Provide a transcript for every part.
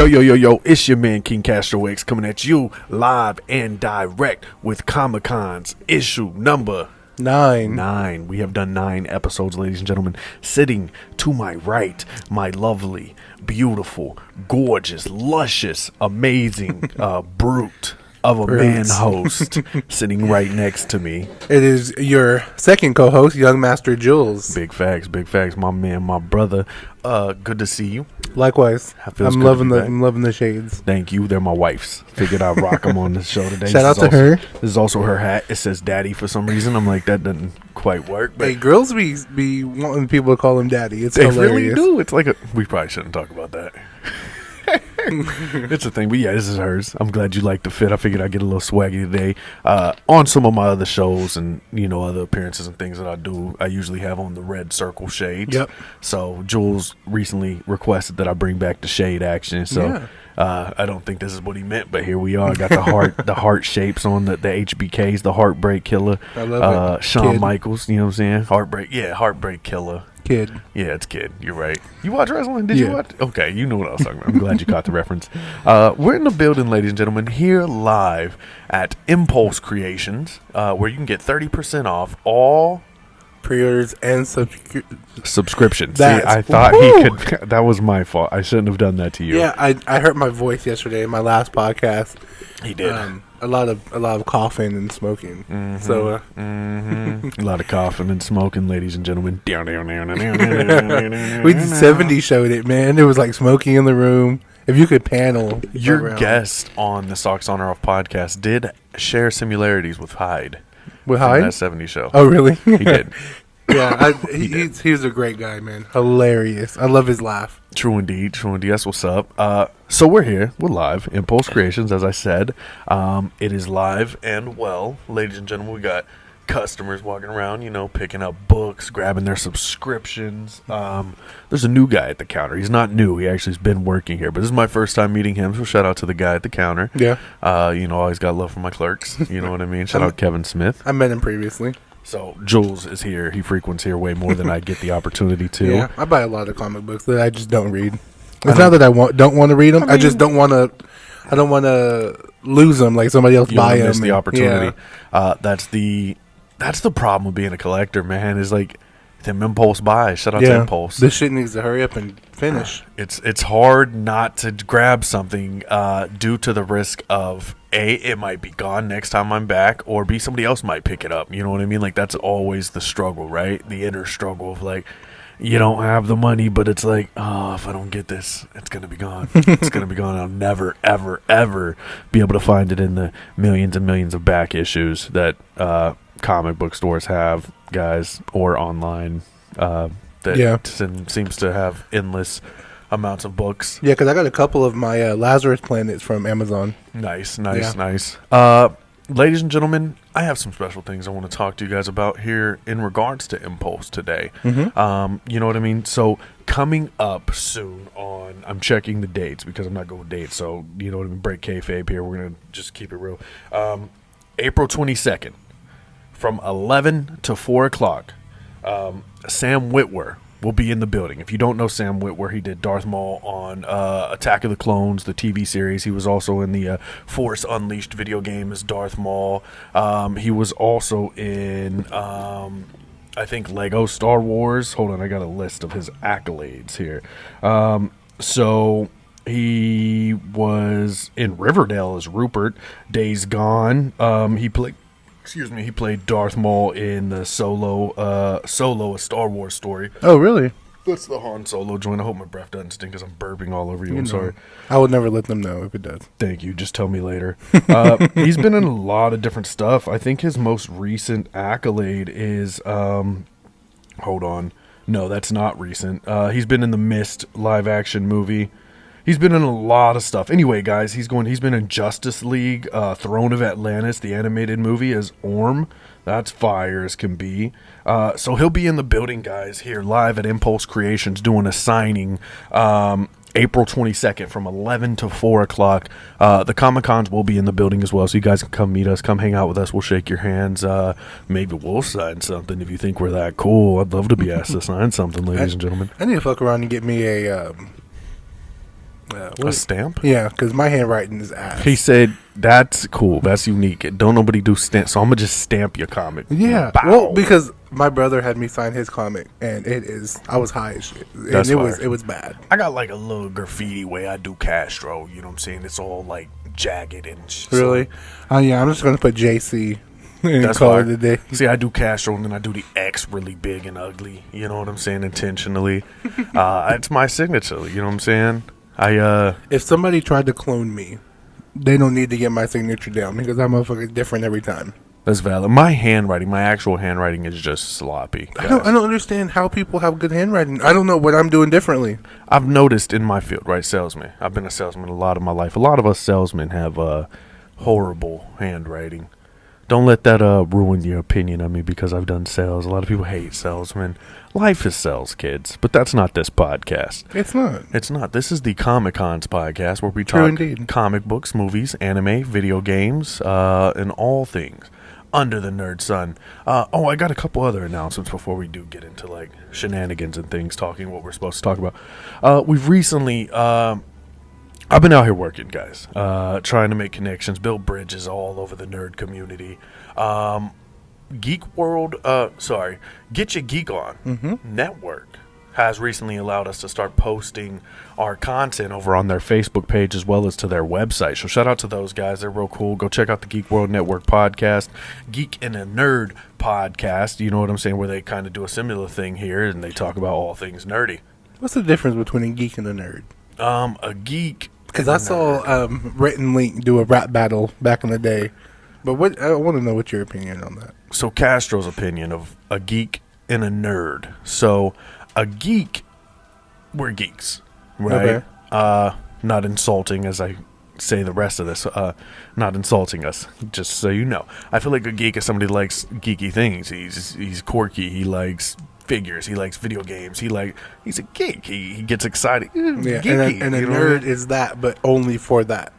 Yo, it's your man King Castro X coming at you live and direct with Comic-Con's issue number 9. We have done 9 episodes, ladies and gentlemen. Sitting to my right, my lovely, beautiful, gorgeous, luscious, amazing, brute of a man host sitting right next to me. It is your second co-host, Young Master Juwlz. Big facts, my man, my brother. Good to see you. Likewise, I'm loving the shades. Thank you. They're my wife's. Figured I'd rock them on the show today. Shout out to her. This is also her hat. It says "Daddy" for some reason. I'm like, that doesn't quite work. But hey, girls be wanting people to call him Daddy. It's they hilarious. really do. It's like we probably shouldn't talk about that. It's a thing, but yeah, this is hers. I'm glad you like the fit. I figured I'd get a little swaggy today. On some of my other shows and other appearances and things that I do, I usually have on the red circle shades. Yep. So Juwlz recently requested that I bring back the shade action. So yeah. I don't think this is what he meant, but here we are. I got the heart shapes on the HBKs, the Heartbreak Killer. I love it. Shawn Kid. Michaels, you know what I'm saying? Heartbreak Killer. Kid. Yeah, it's Kid. You're right. You watch wrestling? Did Yeah. you watch? Okay, you know what I was talking about. I'm glad you caught the reference. We're in the building, ladies and gentlemen, here live at Impulse Creations, where you can get 30% off all Pre-orders and subscriptions. See, That's- I thought he could. That was my fault. I shouldn't have done that to you. Yeah, I hurt my voice yesterday in my last podcast. He did. A lot of coughing and smoking. Mm-hmm. So A lot of coughing and smoking, ladies and gentlemen. we did 70 showed it, man. It was like smoking in the room. If you could panel Your around. guest on the Socks On or Off podcast did share similarities with Hyde. With From Hyde? that 70 show. Oh, really? He did. Yeah, he was a great guy, man. Hilarious. I love his laugh. True indeed. That's what's up. So we're here. We're live. Impulse Creations, as I said. It is live and well. Ladies and gentlemen, we got customers walking around, picking up books, grabbing their subscriptions. There's a new guy at the counter. He's not new. He actually has been working here. But this is my first time meeting him, so shout out to the guy at the counter. Yeah. Always got love for my clerks. You know what I mean? Shout out Kevin Smith. I met him previously. So Juwlz is here. He frequents here way more than I get the opportunity to. Yeah, I buy a lot of comic books that I just don't read. It's not that I don't want to read them. I just don't want to. I don't want to lose them like somebody else buy them. Miss the opportunity. Yeah. That's the problem with being a collector, man. Is like them impulse buys. Shout out to Impulse. This shit needs to hurry up and finish. It's hard not to grab something due to the risk of A, it might be gone next time I'm back, or B, somebody else might pick it up. You know what I mean? Like that's always the struggle, right? The inner struggle of like, you don't have the money, but it's like, oh, if I don't get this, it's going to be gone. It's going to be gone. I'll never, ever, ever be able to find it in the millions and millions of back issues that comic book stores have, guys, or online. Seems to have endless amounts of books. Yeah, because I got a couple of my Lazarus Planets from Amazon. Nice. Ladies and gentlemen, I have some special things I want to talk to you guys about here in regards to Impulse today. Mm-hmm. You know what I mean? So coming up soon on, I'm checking the dates because I'm not good with dates. So you know what I mean? Break kayfabe here. We're going to just keep it real. April 22nd from 11 to 4 o'clock. Sam Witwer will be in the building. If you don't know Sam Witwer, he did Darth Maul on Attack of the Clones, the TV series. He was also in the Force Unleashed video game as Darth Maul. He was also in, I think, Lego Star Wars. Hold on, I got a list of his accolades here. So he was in Riverdale as Rupert. Days Gone. He played Darth Maul in the Solo, a Star Wars story. Oh, really? That's the Han Solo joint. I hope my breath doesn't stink because I'm burping all over you. I'm sorry. I would never let them know if it does. Thank you. Just tell me later. He's been in a lot of different stuff. I think his most recent accolade is, hold on. No, that's not recent. He's been in the Mist live action movie. He's been in a lot of stuff. Anyway, guys, he's been in Justice League, Throne of Atlantis, the animated movie as Orm. That's fire as can be. So he'll be in the building, guys, here live at Impulse Creations doing a signing April 22nd from 11 to 4 o'clock. The Comic-Cons will be in the building as well, so you guys can come meet us, come hang out with us. We'll shake your hands. Maybe we'll sign something if you think we're that cool. I'd love to be asked to sign something, ladies and gentlemen. I need to fuck around and get me a A stamp? Yeah, because my handwriting is ass. He said, that's cool. That's unique. Don't nobody do stamp. So I'm going to just stamp your comic. Yeah. Bow. Well, because my brother had me sign his comic, and I was high as shit. And That's it was bad. I got like a little graffiti way I do Castro. You know what I'm saying? It's all like jagged and Really? So, Yeah, I'm just going to put JC and that's call why. it a day. See, I do Castro and then I do the X really big and ugly. You know what I'm saying? Intentionally. It's my signature. You know what I'm saying? If somebody tried to clone me, they don't need to get my signature down because that motherfucker is different every time. That's valid. My handwriting, my actual handwriting is just sloppy. I don't understand how people have good handwriting. I don't know what I'm doing differently. I've noticed in my field, right, salesman. I've been a salesman a lot of my life. A lot of us salesmen have horrible handwriting. Don't let that ruin your opinion of me because I've done sales. A lot of people hate salesmen. Life is sales, kids. But that's not this podcast. It's not. It's not. This is the Comic Cons podcast where we True talk indeed. comic books, movies, anime, video games, and all things under the nerd sun. I got a couple other announcements before we do get into like shenanigans and things, talking what we're supposed to talk about. We've recently... I've been out here working, guys, trying to make connections, build bridges all over the nerd community. Get Your Geek On Network has recently allowed us to start posting our content over on their Facebook page as well as to their website. So shout out to those guys. They're real cool. Go check out the Geek World Network podcast, Geek and a Nerd podcast. You know what I'm saying? Where they kind of do a similar thing here and they talk about all things nerdy. What's the difference between a geek and a nerd? A geek... Because I saw Rhett and Link do a rap battle back in the day. But I want to know what your opinion on that. So Castro's opinion of a geek and a nerd. So a geek, we're geeks, right? Okay. Not insulting as I say the rest of this. Not insulting us, just so you know. I feel like a geek is somebody who likes geeky things. He's quirky. He likes figures. He likes video games. He's a geek. He gets excited. Yeah, geeky, and a nerd is that, but only for that.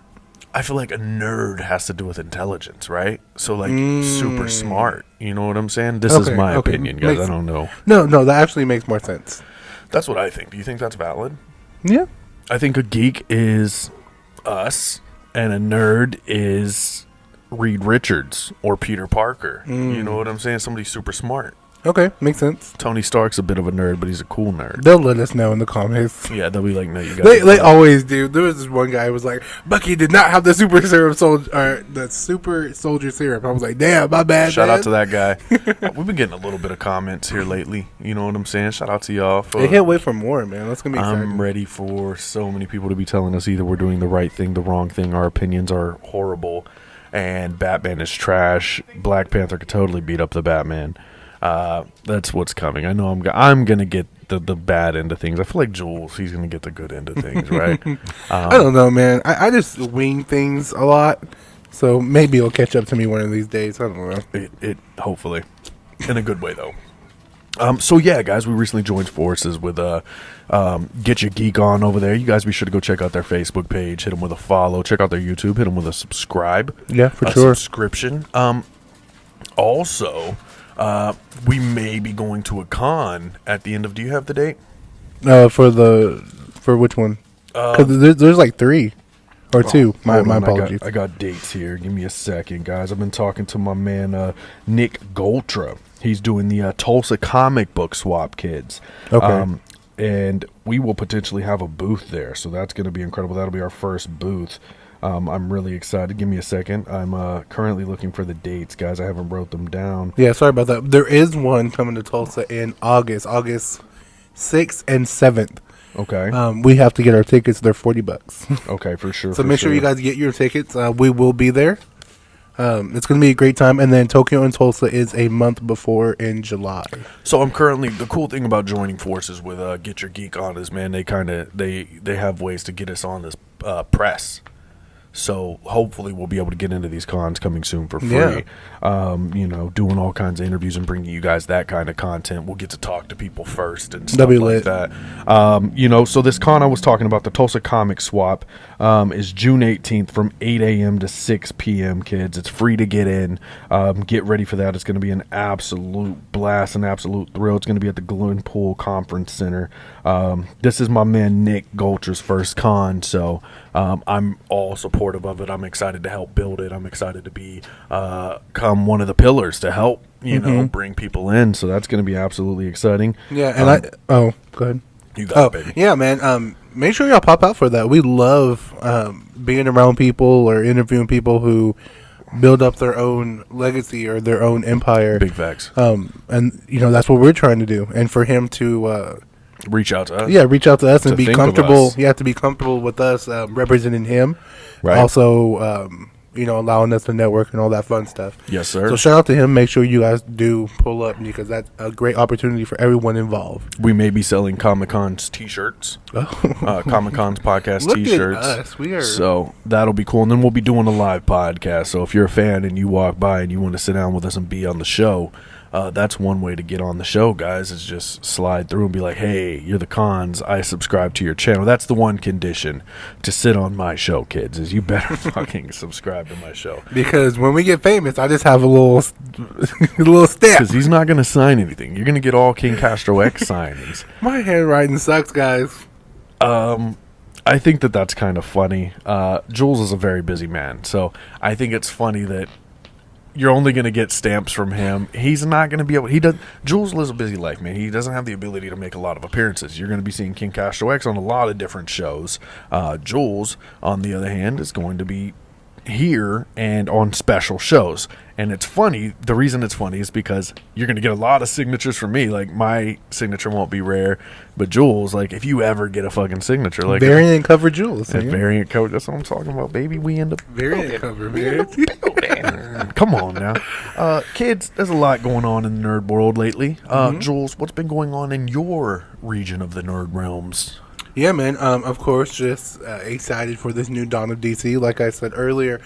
I feel like a nerd has to do with intelligence, right? So like super smart. You know what I'm saying? This is my opinion, guys. I don't know. No, that actually makes more sense. That's what I think. Do you think that's valid? Yeah. I think a geek is us, and a nerd is Reed Richards or Peter Parker. You know what I'm saying? Somebody super smart. Okay, makes sense. Tony Stark's a bit of a nerd, but he's a cool nerd. They'll let us know in the comments. Yeah, they'll be like, no, you got They always do. There was this one guy who was like, Bucky did not have the super soldier serum. I was like, damn, my bad. Shout out to that guy. We've been getting a little bit of comments here lately. You know what I'm saying? Shout out to y'all. They can't wait for more, man. That's gonna be exciting. I'm ready for so many people to be telling us either we're doing the right thing, the wrong thing, our opinions are horrible, and Batman is trash. Black Panther could totally beat up the Batman. That's what's coming. I know I'm gonna get the bad end of things. I feel like Juwlz, he's gonna get the good end of things, right? I don't know, man. I just wing things a lot, so maybe it'll catch up to me one of these days. I don't know. It hopefully, in a good way though. So yeah, guys, we recently joined forces with Get Your Geek On over there. You guys be sure to go check out their Facebook page, hit them with a follow, check out their YouTube, hit them with a subscribe. Yeah, for sure. Subscription. Also. We may be going to a con at the end of. Do you have the date? For which one? Because there's like 3 or 2. My apologies. I got dates here. Give me a second, guys. I've been talking to my man Nick Goltra. He's doing the Tulsa comic book swap, kids. Okay. And we will potentially have a booth there, so that's going to be incredible. That'll be our first booth. I'm really excited. Give me a second. I'm currently looking for the dates, guys. I haven't wrote them down. Yeah, sorry about that. There is one coming to Tulsa in August 6th and 7th. Okay. We have to get our tickets. They're $40. Okay, for sure. So make sure you guys get your tickets. We will be there. It's going to be a great time. And then Tokyo and Tulsa is a month before in July. So I'm currently, the cool thing about joining forces with Get Your Geek On is, man, they have ways to get us on this press. So hopefully we'll be able to get into these cons coming soon for free. Yeah. Doing all kinds of interviews and bringing you guys that kind of content. We'll get to talk to people first and stuff That'd be like lit. that. So this con I was talking about, the Tulsa Comic Swap, is June 18th from 8 a.m. to 6 p.m., kids. It's free to get in. Get ready for that. It's going to be an absolute blast, an absolute thrill. It's going to be at the Glenpool Conference Center. This is my man Nick Golcher's first con, so I'm all supportive of it. I'm excited to help build it. I'm excited to become one of the pillars to help, bring people in. So that's going to be absolutely exciting. Yeah, and go ahead. You got it, baby. Yeah, man. Make sure y'all pop out for that. We love being around people or interviewing people who build up their own legacy or their own empire. Big facts. And that's what we're trying to do. And for him to reach out to us. Yeah, reach out to us and be think of comfortable. us. You have to be comfortable with us representing him. Right. Also, allowing us to network and all that fun stuff. Yes, sir. So shout out to him. Make sure you guys do pull up because that's a great opportunity for everyone involved. We may be selling Comic-Con's t-shirts. Comic-Con's podcast Look t-shirts. at us. We are. So that'll be cool. And then we'll be doing a live podcast. So if you're a fan and you walk by and you want to sit down with us and be on the show, that's one way to get on the show, guys, is just slide through and be like, hey, you're the Cons. I subscribe to your channel. That's the one condition to sit on my show, kids, is you better fucking subscribe to my show. Because when we get famous, I just have a little stamp. Because he's not going to sign anything. You're going to get all King Castro X signings. My handwriting sucks, guys. I think that's kind of funny. Juwlz is a very busy man, so I think it's funny that you're only going to get stamps from him. He's not going to be able. Juwlz lives a busy life, man. He doesn't have the ability to make a lot of appearances. You're going to be seeing King Castro X on a lot of different shows. Juwlz, on the other hand, is going to be here and on special shows. And it's funny. The reason it's funny is because you're going to get a lot of signatures from me. Like, my signature won't be rare, but Juwlz, like, if you ever get a fucking signature, like variant cover Juwlz, variant cover. That's what I'm talking about, baby. We end up variant cover, man. Come on now, kids. There's a lot going on in the nerd world lately. Juwlz, what's been going on in your region of the nerd realms? Yeah, man. Of course, just excited for this new Dawn of DC. Like I said earlier,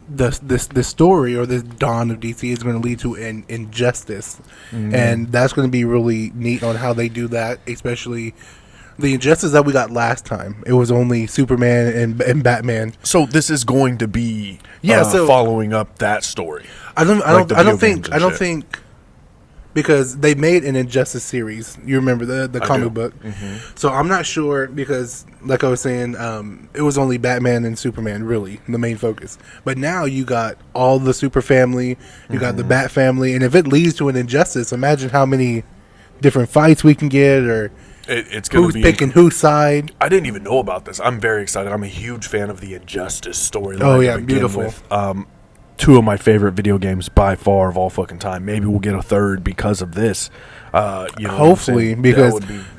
this story or this Dawn of DC is going to lead to an injustice, and that's going to be really neat on how they do that. Especially the injustice that we got last time. It was only Superman and Batman. So this is going to be following up that story. I don't think. Because they made an Injustice series. You remember the comic book. Mm-hmm. So I'm not sure because, like I was saying, it was only Batman and Superman, really, the main focus. But now you got all the Super family, you got the Bat family, and if it leads to an Injustice, imagine how many different fights we can get or it's gonna who's be picking whose side. I didn't even know about this. I'm very excited. I'm a huge fan of the Injustice storyline. Oh, yeah, beautiful. Two of my favorite video games by far of all fucking time. Maybe we'll get a third because of this. Hopefully, because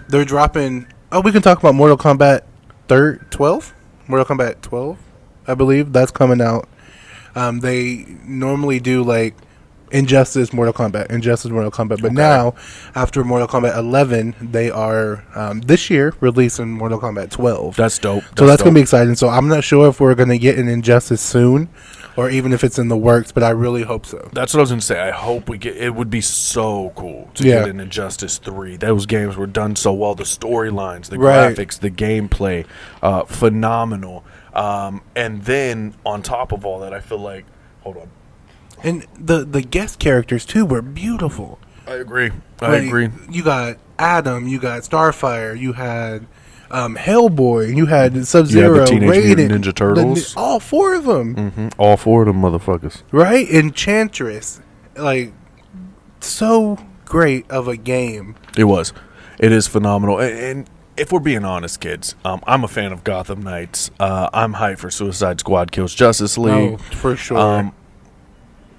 they're dropping. Oh, we can talk about Mortal Kombat 12? Mortal Kombat 12, I believe. That's coming out. They normally do like Injustice, Mortal Kombat. But now, after Mortal Kombat 11, they are, this year, releasing Mortal Kombat 12. That's dope. So that's going to be exciting. So I'm not sure if we're going to get an Injustice soon, or even if it's in the works, but I really hope so. That's what I was going to say. I hope we get. It would be so cool to get an Injustice 3. Those games were done so well. The storylines, the graphics, the gameplay, phenomenal. And then on top of all that, I feel like, hold on. And the guest characters too were beautiful. I agree. I agree. You got Adam, you got Starfire, you had Hellboy, you had Sub-Zero, you had the Teenage Raiden, Mutant Ninja Turtles, all four of them. Mm-hmm. All four of them motherfuckers. Right? Enchantress, like so great of a game. It was. It is phenomenal. And if we're being honest, kids, I'm a fan of Gotham Knights. I'm hyped for Suicide Squad Kills Justice League. Oh, for sure.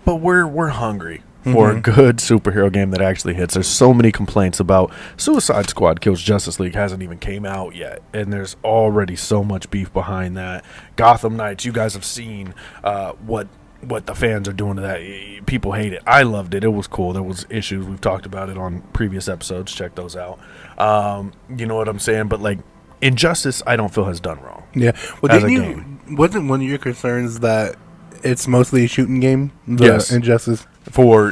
But we're hungry for a good superhero game that actually hits. There's so many complaints about Suicide Squad Kills Justice League hasn't even came out yet, and there's already so much beef behind that. Gotham Knights, you guys have seen what the fans are doing to that. People hate it. I loved it. It was cool. There was issues. We've talked about it on previous episodes. Check those out. You know what I'm saying? But like Injustice, I don't feel has done wrong. Yeah. Well, wasn't one of your concerns that it's mostly a shooting game? Yes. Injustice for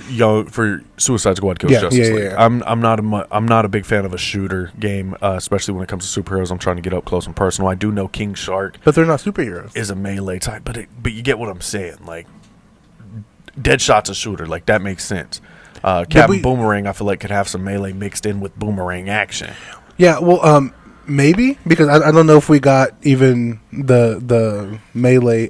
Suicide Squad kills Justice League. Yeah. I'm not a big fan of a shooter game, especially when it comes to superheroes. I'm trying to get up close and personal. I do know King Shark, but they're not superheroes. Is a melee type, but you get what I'm saying. Like Deadshot's a shooter, like that makes sense. Captain Boomerang, I feel like could have some melee mixed in with boomerang action. Yeah, well, maybe because I don't know if we got even the melee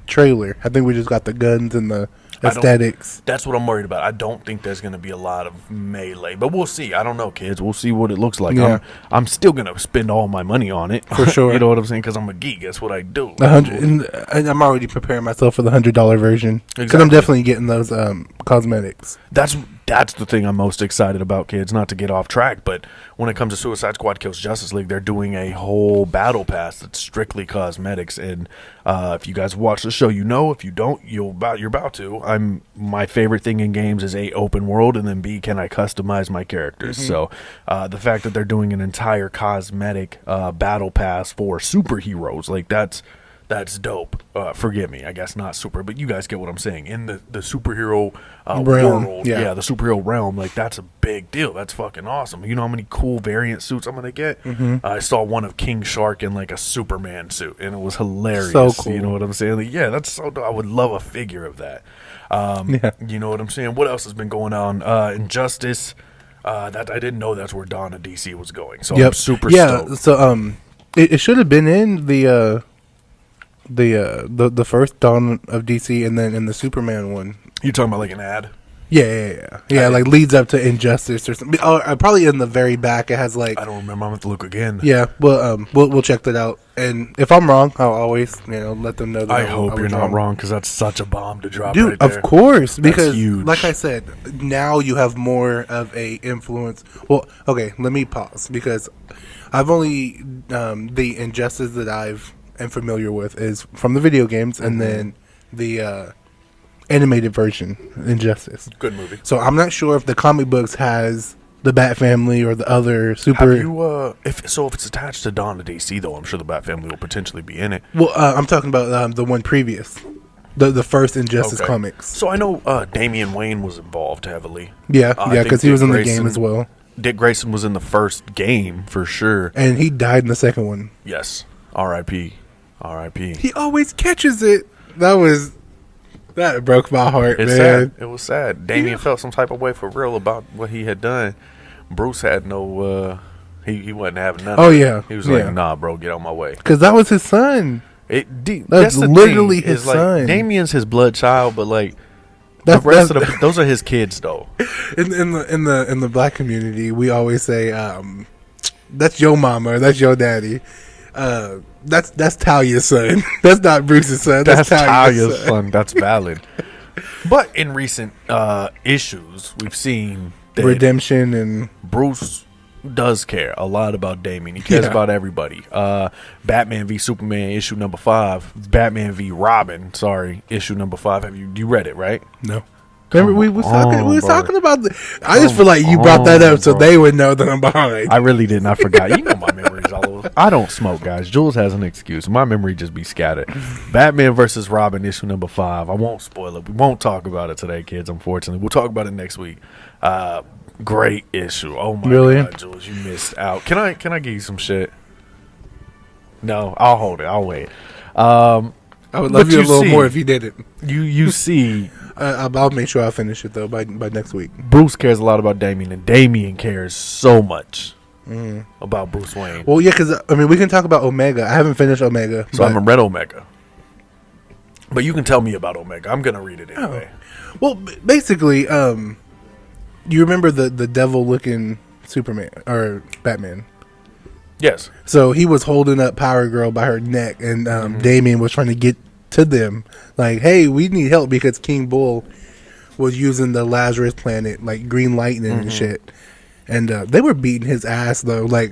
trailer. I think we just got the guns and the aesthetics. That's what I'm worried about. I don't think there's going to be a lot of melee, but we'll see. I don't know, kids. We'll see what it looks like. Yeah. I'm still going to spend all my money on it. For sure. You know what I'm saying? Because I'm a geek. That's what I do. And I'm already preparing myself for the $100 version. Because I'm definitely getting those cosmetics. That's the thing I'm most excited about, kids. Not to get off track, but when it comes to Suicide Squad Kills Justice League, they're doing a whole battle pass that's strictly cosmetics. And if you guys watch the show, you know. If you don't, you're about to. My favorite thing in games is A, open world, and then B, can I customize my characters? Mm-hmm. So the fact that they're doing an entire cosmetic battle pass for superheroes, like that's dope. Forgive me, I guess not super, but you guys get what I'm saying. In the superhero world, yeah, the superhero realm, like that's a big deal. That's fucking awesome. You know how many cool variant suits I'm gonna get? Mm-hmm. I saw one of King Shark in like a Superman suit, and it was hilarious. So cool. You know what I'm saying? Like, yeah, that's so dope. I would love a figure of that. You know what I'm saying? What else has been going on? Injustice. That I didn't know that's where Dawn of DC was going. So I'm super stoked. So it should have been in the first Dawn of DC, and then in the Superman one. You talking about like an ad? Yeah. Like leads up to Injustice or something. Probably in the very back it has like. I don't remember. I'm gonna have to look again. Yeah, well, we'll check that out. And if I'm wrong, I'll always let them know. That I hope you're not wrong, because that's such a bomb to drop. Dude, right there. Of course, because that's huge. Like I said, now you have more of a influence. Well, okay, let me pause because I've only the Injustice that am familiar with is from the video games, and then the animated version, Injustice. Good movie. So I'm not sure if the comic books has the Bat Family or the other super. Have you, if it's attached to Dawn of DC, though, I'm sure the Bat Family will potentially be in it. Well, I'm talking about the one previous, the first Injustice comics. So I know Damian Wayne was involved heavily. Yeah, because he was in the game as well. Dick Grayson was in the first game for sure, and he died in the second one. Yes, R.I.P. He always catches it. That broke my heart, man. Sad. It was sad. Damian felt some type of way for real about what he had done. Bruce had no. He wasn't having none. Oh yeah, he was like, "Nah, bro, get out my way." Because that was his son. That's literally his son. Like, Damian's his blood child, but like the rest of those are his kids, though. In the black community, we always say, "That's your mama or that's your daddy." That's Talia's son. That's not Bruce's son. That's Talia's son. That's valid. But in recent issues, we've seen that redemption, and Bruce does care a lot about Damian. He cares about everybody. Batman v Superman issue number 5. Batman v Robin. Sorry, issue number 5. Have you read it? Right? No. Remember we was talking about I just feel like you brought that up so they would know that I'm behind. I really didn't. I forgot. You know my memory's all over. I don't smoke, guys. Juwlz has an excuse. My memory just be scattered. Batman versus Robin issue number 5. I won't spoil it. We won't talk about it today, kids, unfortunately. We'll talk about it next week. Great issue. Oh my God, Juwlz, you missed out. Can I give you some shit? No, I'll hold it. I'll wait. I would love you a little more if you did it. You see. I'll make sure I finish it though by next week. Bruce cares a lot about Damian, and Damian cares so much about Bruce Wayne. Well, yeah, because we can talk about Omega. I haven't finished Omega, so I haven't read Omega. But you can tell me about Omega. I'm gonna read it anyway. Oh. Well, basically, you remember the devil-looking Superman or Batman? Yes. So he was holding up Power Girl by her neck, and Damian was trying to get to them, like, hey, we need help because King Bull was using the Lazarus planet, like green lightning and shit, and they were beating his ass though. Like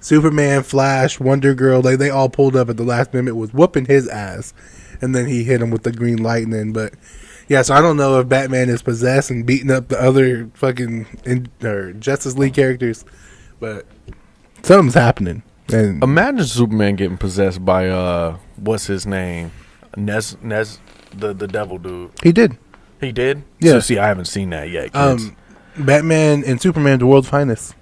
Superman, Flash, Wonder Girl, like they all pulled up at the last minute, was whooping his ass, and then he hit him with the green lightning. But yeah, so I don't know if Batman is possessed and beating up the other fucking Justice League characters, but something's happening. And imagine Superman getting possessed by what's his name, Nez, the devil dude. He did. He did. Yeah. So see, I haven't seen that yet. Kids. Batman and Superman, the world's finest.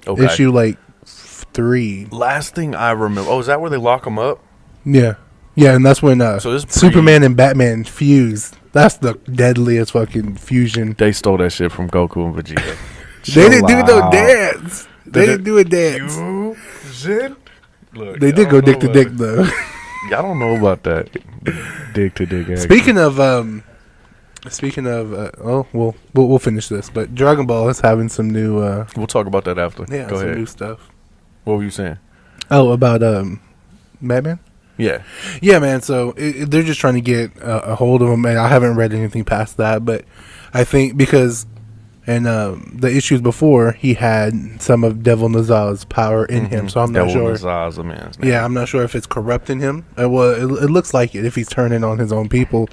Okay. Issue like 3. Last thing I remember. Oh, is that where they lock him up? Yeah, yeah, and that's when So this Superman and Batman fuse. That's the deadliest fucking fusion. They stole that shit from Goku and Vegeta. They didn't do no dance. They didn't do a dance. Look, They did go dick to dick though. Y'all don't know about that. Dick to dick. Speaking of, we'll finish this. But Dragon Ball is having some new. We'll talk about that after. Yeah, Go some ahead. new stuff. What were you saying? Oh, about Batman. Yeah. Yeah, man. So they're just trying to get a hold of him, and I haven't read anything past that. But I think because the issues before, he had some of Devil Nazar's power in him, so I'm not sure. Nazar's a man's name. Yeah, I'm not sure if it's corrupting him. Well, it looks like it if he's turning on his own people.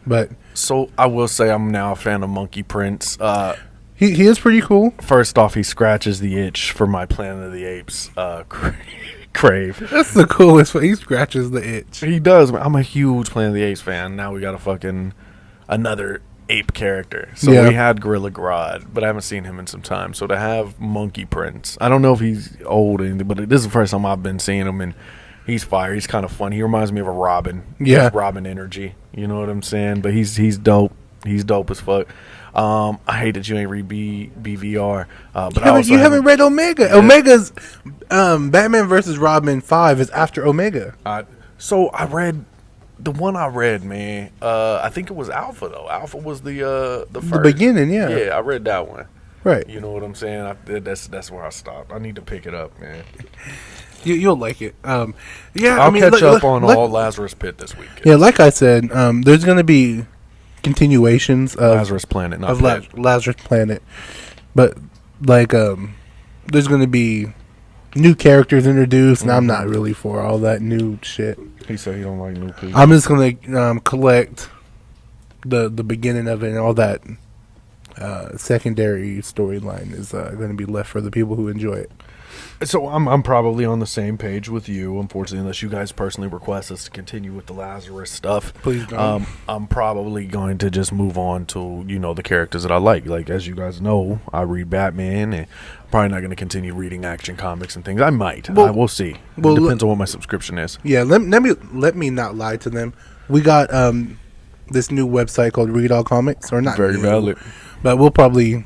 But So I will say I'm now a fan of Monkey Prince. he is pretty cool. First off, he scratches the itch for my Planet of the Apes crave. That's the coolest. He scratches the itch. He does. I'm a huge Planet of the Apes fan. Now we got another ape character. So Yeah. we had Gorilla Grodd, but I haven't seen him in some time. So to have Monkey Prince, I don't know if he's old or anything, but this is the first time I've been seeing him, and he's fire. He's kind of fun. He reminds me of a Robin. Yeah. Robin energy. You know what I'm saying? But he's dope. He's dope as fuck. I hate that you ain't read BVR. But You haven't read Omega. Yeah. Omega's Batman versus Robin 5 is after Omega. So I read the one I read, man. I think it was Alpha though. Alpha was the first. The beginning, yeah. Yeah, I read that one. Right. You know what I'm saying? That's where I stopped. I need to pick it up, man. You'll like it. Yeah, I'll catch up on all Lazarus Pit this week. Yeah, like I said, there's going to be continuations of Lazarus Planet, not Lazarus Planet, but like there's going to be new characters introduced, and I'm not really for all that new shit. He said he don't like new people. I'm just going to collect the beginning of it, and all that secondary storyline is going to be left for the people who enjoy it. So I'm probably on the same page with you, unfortunately, unless you guys personally request us to continue with the Lazarus stuff. Please don't. I'm probably going to just move on to, the characters that I like. Like, as you guys know, I read Batman, and I'm probably not going to continue reading action comics and things. I might. We'll see. It depends on what my subscription is. Yeah, let me not lie to them. We got this new website called Read All Comics, or not very new, valid. But we'll probably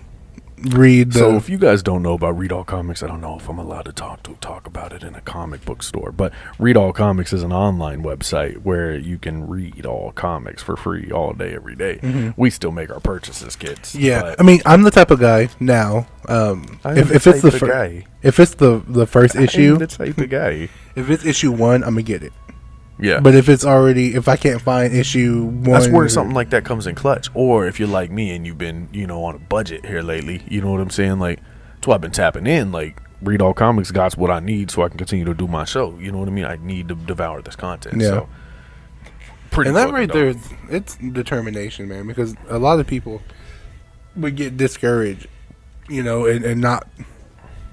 read the... So if you guys don't know about Read All Comics, I don't know if I'm allowed to talk about it in a comic book store, but Read All Comics is an online website where you can read all comics for free all day, every day. Mm-hmm. We still make our purchases, kids. Yeah, I mean, I'm the type of guy now. If it's the first issue, the type of guy. If it's issue 1, I'm gonna get it. Yeah. But if I can't find issue 1, that's where something like that comes in clutch. Or if you're like me and you've been, on a budget here lately, you know what I'm saying? Like, that's why I've been tapping in. Like, Read All Comics got what I need so I can continue to do my show. You know what I mean? I need to devour this content. Yeah. So, pretty and that right there, it's determination, man. Because a lot of people would get discouraged, and not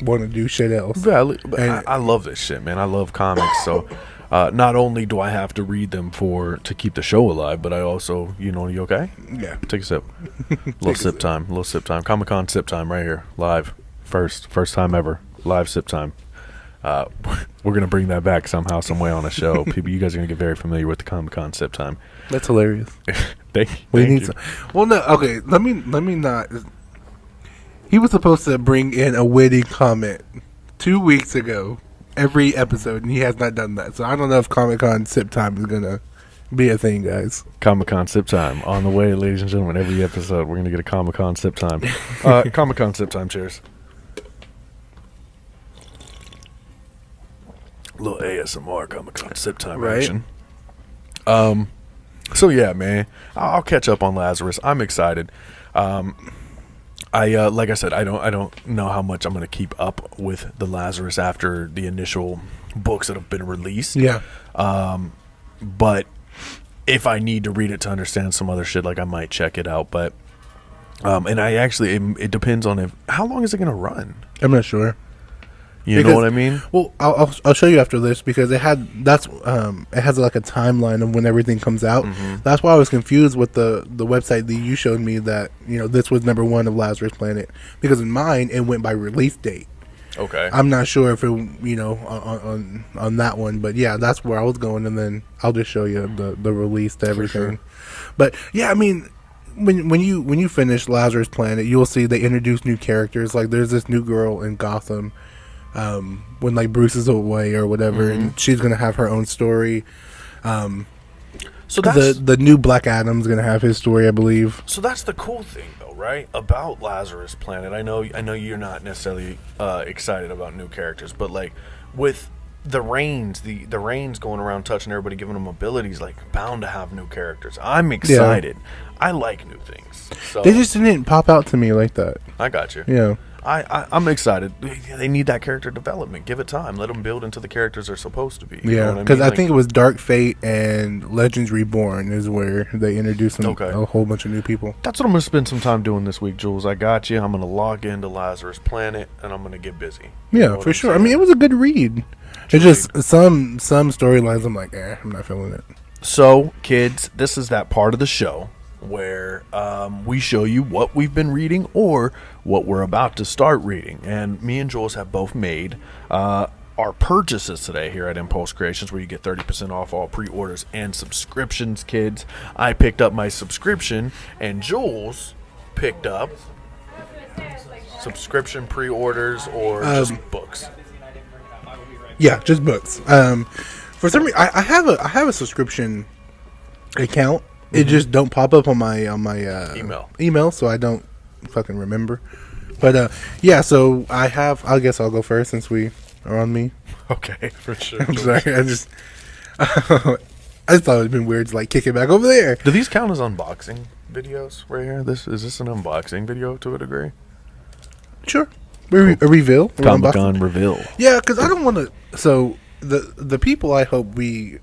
want to do shit else. Valid. But I love this shit, man. I love comics, so... not only do I have to read them to keep the show alive, but I also, you okay? Yeah. Take a sip. Little sip time. Comic-Con sip time right here. Live. First time ever. Live sip time. We're going to bring that back somehow, some way on a show. People, you guys are going to get very familiar with the Comic-Con sip time. That's hilarious. Thank you. Well, no, okay. Let me not. He was supposed to bring in a witty comment 2 weeks ago. Every episode, and he has not done that. So I don't know if Comic-Con sip time is gonna be a thing, guys. Comic-Con sip time on the way, ladies and gentlemen. Every episode, we're gonna get a Comic-Con sip time. Comic-Con sip time. Cheers. A little ASMR Comic-Con sip time action. So yeah, man, I'll catch up on Lazarus. I'm excited. Like I said, I don't know how much I'm going to keep up with the Lazarus after the initial books that have been released. Yeah. But if I need to read it to understand some other shit, like I might check it out. But and I actually, it depends on how long is it going to run? I'm not sure. You know what I mean? Well, I'll show you after this because it has like a timeline of when everything comes out. That's why I was confused with the website that you showed me that this was number 1 of Lazarus Planet, because in mine it went by release date. Okay. I'm not sure if it on that one, but yeah, that's where I was going, and then I'll just show you the release to everything. Sure. But yeah, I mean, when you finish Lazarus Planet, you'll see they introduce new characters. Like there's this new girl in Gotham, when like Bruce is away or whatever, and she's gonna have her own story. So that's the new Black Adam's gonna have his story, I believe. So that's the cool thing, though, right? About Lazarus Planet. I know you're not necessarily excited about new characters, but like with the Reigns, the Reigns going around touching everybody, giving them abilities, like bound to have new characters. I'm excited. Yeah. I like new things. So they just didn't pop out to me like that. I got you. Yeah. I'm excited. They need that character development. Give it time. Let them build into the characters they're supposed to be. Yeah, because I think it was Dark Fate and Legends Reborn is where they introduced a whole bunch of new people. That's what I'm going to spend some time doing this week, Jules. I got you. I'm going to log into Lazarus Planet, and I'm going to get busy. Yeah, for sure. I mean, it was a good read. It's just some storylines I'm like, I'm not feeling it. So, kids, this is that part of the show where we show you what we've been reading or what we're about to start reading. And me and Jules have both made our purchases today here at Impulse Creations, where you get 30% off all pre-orders and subscriptions, kids. I picked up my subscription, and Jules picked up subscription pre-orders or just books. Yeah, just books. For some reason, I have a subscription account. It just don't pop up on my email, so I don't fucking remember. But yeah, so I guess I'll go first since we are on me. Okay, for sure. I'm sorry. I just thought it would have been weird to like kick it back over there. Do these count as unboxing videos right here? Is this an unboxing video to a degree? Sure. A reveal. Comic-Con reveal. Yeah, because I don't want to. So the people I hope we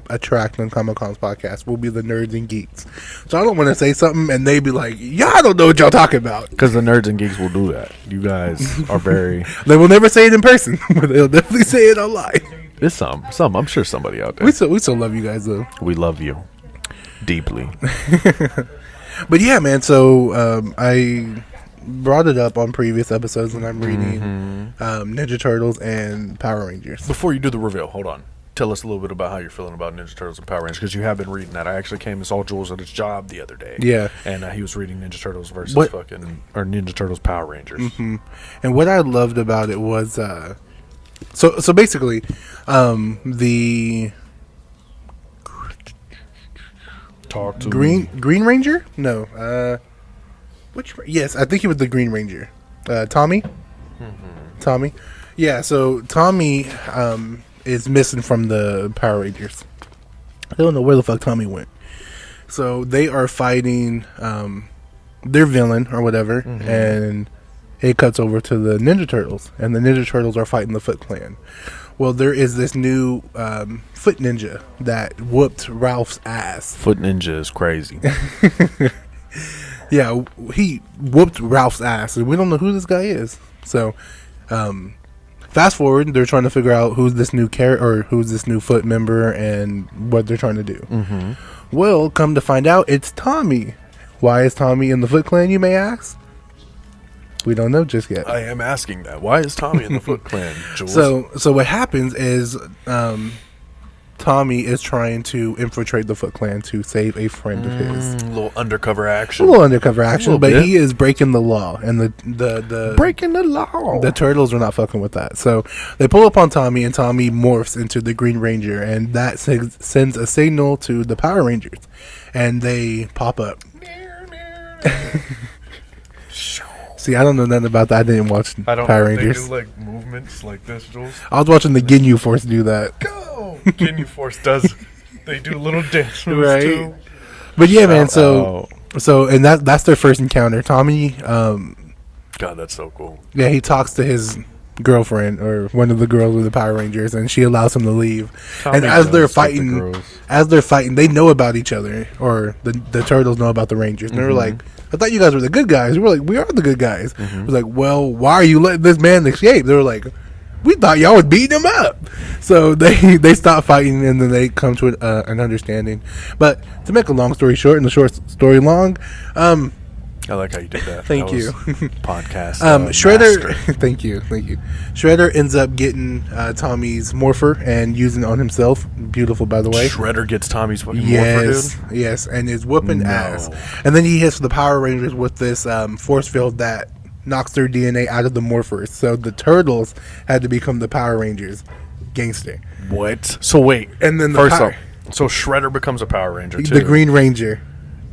attract on Comic-Con's podcast will be the nerds and geeks. So I don't want to say something and they be like, y'all don't know what y'all talking about. Because the nerds and geeks will do that. You guys are very... They will never say it in person, but they'll definitely say it online. There's some. I'm sure somebody out there. We still love you guys, though. We love you. Deeply. But yeah, man, so I brought it up on previous episodes when I'm reading Ninja Turtles and Power Rangers. Before you do the reveal, hold on. Tell us a little bit about how you're feeling about Ninja Turtles and Power Rangers, because you have been reading that. I actually came and saw Jules at his job the other day. Yeah. And he was reading Ninja Turtles versus Ninja Turtles Power Rangers. Mm-hmm. And what I loved about it was, so basically, the Talk to Green Ranger? No. Yes, I think he was the Green Ranger. Tommy? Mm-hmm. Tommy? Yeah, so Tommy, is missing from the Power Rangers. I don't know where the fuck Tommy went. So they are fighting their villain or whatever, and it cuts over to the Ninja Turtles, and the Ninja Turtles are fighting the Foot Clan. Well, there is this new Foot Ninja that whooped Ralph's ass. Foot Ninja is crazy. Yeah, he whooped Ralph's ass, and we don't know who this guy is. So, fast forward, they're trying to figure out who's this new or who's this new Foot member and what they're trying to do. Mm-hmm. Well, come to find out, it's Tommy. Why is Tommy in the Foot Clan, you may ask? We don't know just yet. I am asking that. Why is Tommy in the Foot Clan, Jules? So what happens is Tommy is trying to infiltrate the Foot Clan to save a friend of his. A little undercover action. But he is breaking the law, and the breaking the law. The Turtles are not fucking with that. So they pull up on Tommy, and Tommy morphs into the Green Ranger, and that sends a signal to the Power Rangers, and they pop up. See, I don't know nothing about that. I didn't watch Power Rangers. They do like movements like this, Jules. I was watching the Ginyu Force do that. Go! Ginyu Force does. They do little dance moves too. But yeah, man. So and that's their first encounter. Tommy. God, that's so cool. Yeah, he talks to his girlfriend or one of the girls with the Power Rangers, and she allows him to leave. Tommy, and as they're fighting, they know about each other, or the Turtles know about the Rangers. And they're like, I thought you guys were the good guys. We were like, we are the good guys. We're like, well, why are you letting this man escape? They were like, we thought y'all was beating them up. So they stop fighting, and then they come to an understanding. But to make a long story short and the short story long, I like how you did that. Thank that you. Podcast. Shredder. Thank you. Shredder ends up getting Tommy's morpher and using it on himself. Beautiful, by the way. Shredder gets Tommy's fucking morpher, dude. Yes, and is whooping ass. And then he hits the Power Rangers with this force field that knocks their DNA out of the morphers. So the Turtles had to become the Power Rangers. Gangster. What? So wait. And then first off, so Shredder becomes a Power Ranger too. The Green Ranger.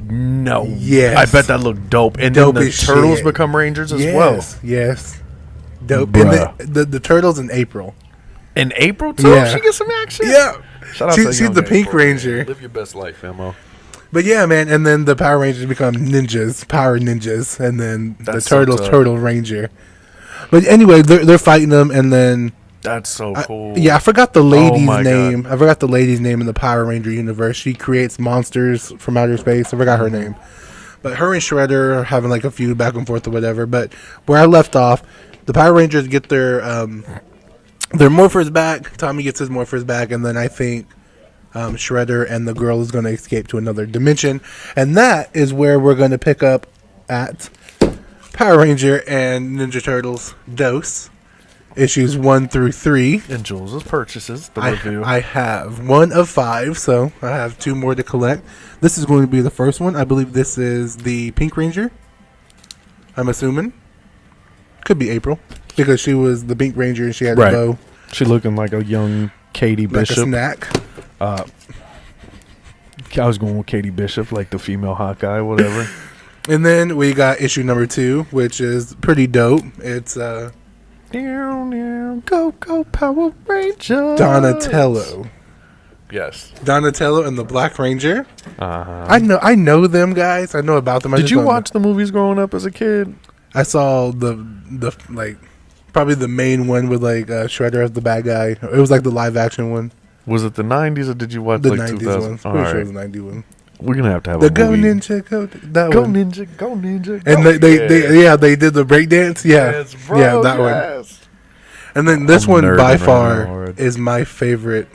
No. Yes. I bet that looked dope. And dope then the Turtles become Rangers as well. Yes. Dope. Bruh. And the Turtles in April. In April too? Yeah. She gets some action? Yeah. Shout out she's the Pink April, Ranger. Man. Live your best life, Famo. But yeah, man, and then the Power Rangers become ninjas, Power Ninjas, and then That's the Turtles, so Turtle Ranger. But anyway, they're fighting them, and then that's so cool. I forgot the lady's name. God. I forgot the lady's name in the Power Ranger universe. She creates monsters from outer space. I forgot her name. But her and Shredder are having like a feud back and forth or whatever. But where I left off, the Power Rangers get their morphers back. Tommy gets his morphers back, and then I think Shredder and the girl is going to escape to another dimension, and that is where we're going to pick up at Power Ranger and Ninja Turtles Dose, issues 1 through 3. And Juwlz purchases the review. I have 1 of 5, so I have 2 more to collect. This is going to be the first one. I believe this is the Pink Ranger. I'm assuming. Could be April, because she was the Pink Ranger and she had a bow. She looking like a young Katie Bishop. Like a snack. I was going with Katie Bishop, like the female Hawkeye, whatever. And then we got issue number 2, which is pretty dope. It's go Power Rangers. Donatello. Yes. Donatello and the Black Ranger. Uh-huh. I know them guys. I know about them. Did you watch the movies growing up as a kid? I saw the like probably the main one with like Shredder as the bad guy. It was like the live action one. Was it the 90s or did you watch the like 90s 2000? one? Pretty sure it was the 90s one. We're gonna have to have the a Go movie. Ninja Go that Go one. Ninja Go Ninja. And they did the breakdance. Yeah, yes, bro, yeah, that one. And then this one by far is my favorite.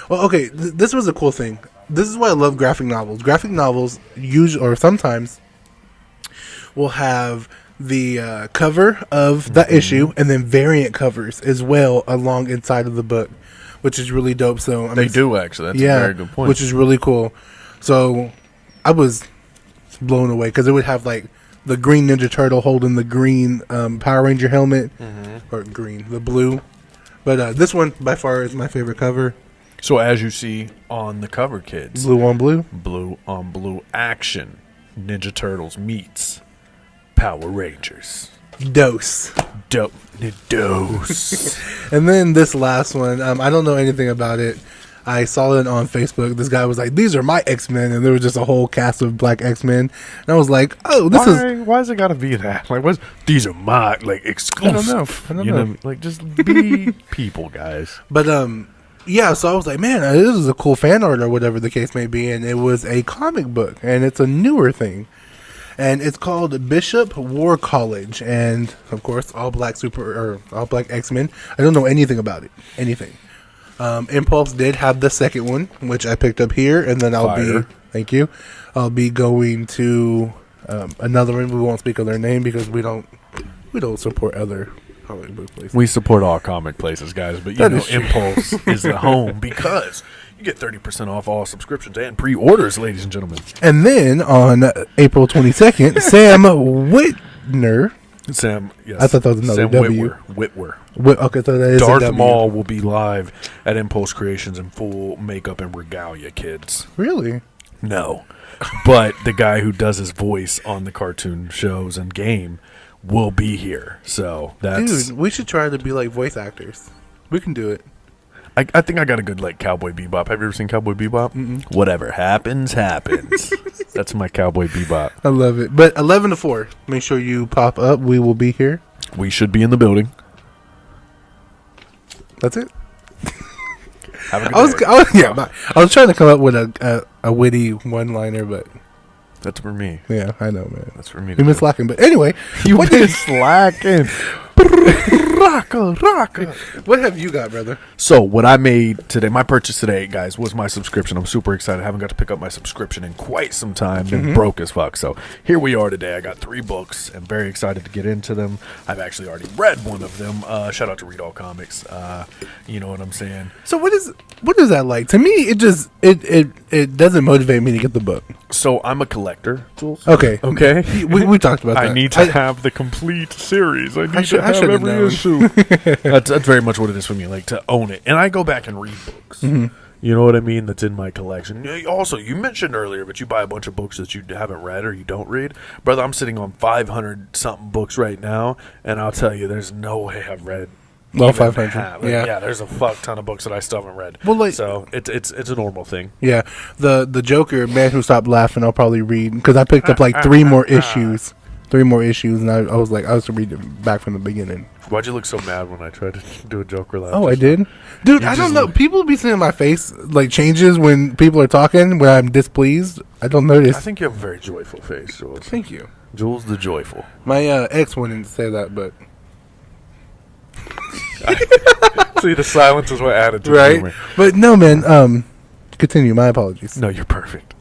Well, okay, this was a cool thing. This is why I love graphic novels. Graphic novels usually or sometimes will have the cover of the issue and then variant covers as well along inside of the book, which is really dope. So they do actually. That's a very good point. Which is really cool. So I was blown away because it would have like the green Ninja Turtle holding the green Power Ranger helmet, or the blue. But this one by far is my favorite cover. So as you see on the cover, kids, blue on blue action. Ninja Turtles meets Power Rangers. Dose. And then this last one, I don't know anything about it. I saw it on Facebook. This guy was like, "These are my X-Men," and there was just a whole cast of black X-Men. And I was like, "Oh, why is it got to be that? Like, these are my exclusive? I don't know. Like, just be people, guys." But yeah. So I was like, "Man, this is a cool fan art or whatever the case may be," and it was a comic book, and it's a newer thing. And it's called Bishop War College, and of course, all black X-Men. I don't know anything about it, anything. Impulse did have the second one, which I picked up here, and then I'll be going to another one. We won't speak of their name because we don't support other comic book places. We support all comic places, guys, but Impulse is the home because you get 30% off all subscriptions and pre-orders, ladies and gentlemen. And then on April 22nd, Sam Whitner. Sam, yes. I thought that was another Sam W. Whitwer. Okay, so that is Darth a W. Maul will be live at Impulse Creations in full makeup and regalia, kids. Really? No. But the guy who does his voice on the cartoon shows and game will be here. So that's... Dude, we should try to be like voice actors. We can do it. I think I got a good Cowboy Bebop. Have you ever seen Cowboy Bebop? Mm-mm. Whatever happens, happens. That's my Cowboy Bebop. I love it. But 11 to 4. Make sure you pop up. We will be here. We should be in the building. That's it. Have a good day. I was trying to come up with a witty one-liner, but that's for me. Yeah, I know, man. That's for me. You've been slacking, but anyway, you've been slacking. Rocka. What have you got, brother? So what I made today, my purchase today, guys, was my subscription. I'm super excited. I haven't got to pick up my subscription in quite some time. Been broke as fuck. So here we are today. I got 3 books. I'm very excited to get into them. I've actually already read one of them. Shout out to Read All Comics. You know what I'm saying? So what is that like? To me, it just it doesn't motivate me to get the book. So I'm a collector, Juwlz. Okay. We talked about that. I need to have the complete series. I need to have every issue. That's very much what it is for me, like to own it. And I go back and read books. You know what I mean? That's in my collection. Also, you mentioned earlier, but you buy a bunch of books that you haven't read or you don't read. Brother, I'm sitting on 500-something books right now, and I'll tell you, there's no way I've read well, 500. Yeah, there's a fuck ton of books that I still haven't read. Well, so it's a normal thing. Yeah, the Joker, Man Who Stopped Laughing, I'll probably read because I picked up like 3 more issues. 3 more issues, and I was to read it back from the beginning. Why'd you look so mad when I tried to do a Joker laugh? Oh, I did? Dude, I don't know. People be seeing my face, like, changes when people are talking, when I'm displeased. I don't notice. I think you have a very joyful face, Juwlz. Thank you. Juwlz the Joyful. My ex wouldn't say that, but... See, the silence is what added to right? humor. But no, man, continue. My apologies. No, you're perfect.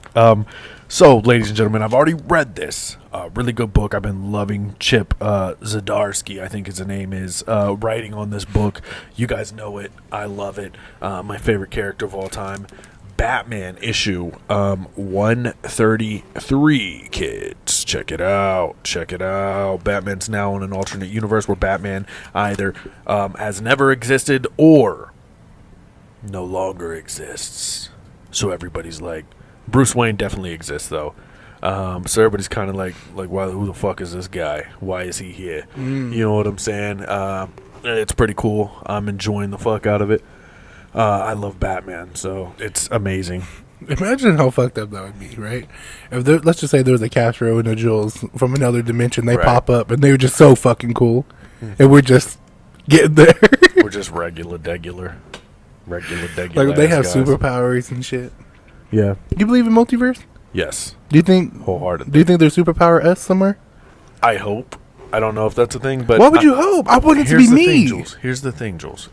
So, ladies and gentlemen, I've already read this. Really good book. I've been loving Chip Zdarsky, I think his name is, writing on this book. You guys know it. I love it. My favorite character of all time. Batman issue 133, kids. Check it out. Batman's now in an alternate universe where Batman either has never existed or no longer exists. So everybody's like, Bruce Wayne definitely exists, though. So everybody's kind of like, why? Who the fuck is this guy? Why is he here? You know what I'm saying? It's pretty cool. I'm enjoying the fuck out of it. I love Batman, so it's amazing. Imagine how fucked up that would be, right? If let's just say there was a Castro and a Juwlz from another dimension. They pop up, and they were just so fucking cool. And we're just getting there. We're just regular degular. Like, they have guys. Superpowers and shit. Yeah. Do you believe in multiverse? Yes. Do you think wholeheartedly? Do you think there's superpower S somewhere? I hope. I don't know if that's a thing, but why would you hope? I want it to be me. Here's the thing, Juwlz.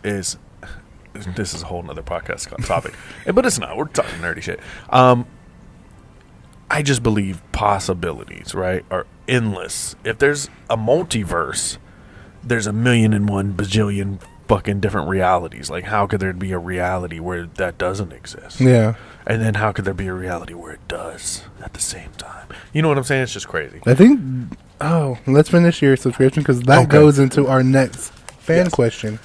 This is a whole nother podcast topic, but it's not. We're talking nerdy shit. I just believe possibilities, right, are endless. If there's a multiverse, there's a million and one bajillion fucking different realities. Like, how could there be a reality where that doesn't exist? Yeah. And then how could there be a reality where it does at the same time? You know what I'm saying? It's just crazy. I think... Oh, let's finish your subscription because that goes into our next fan question.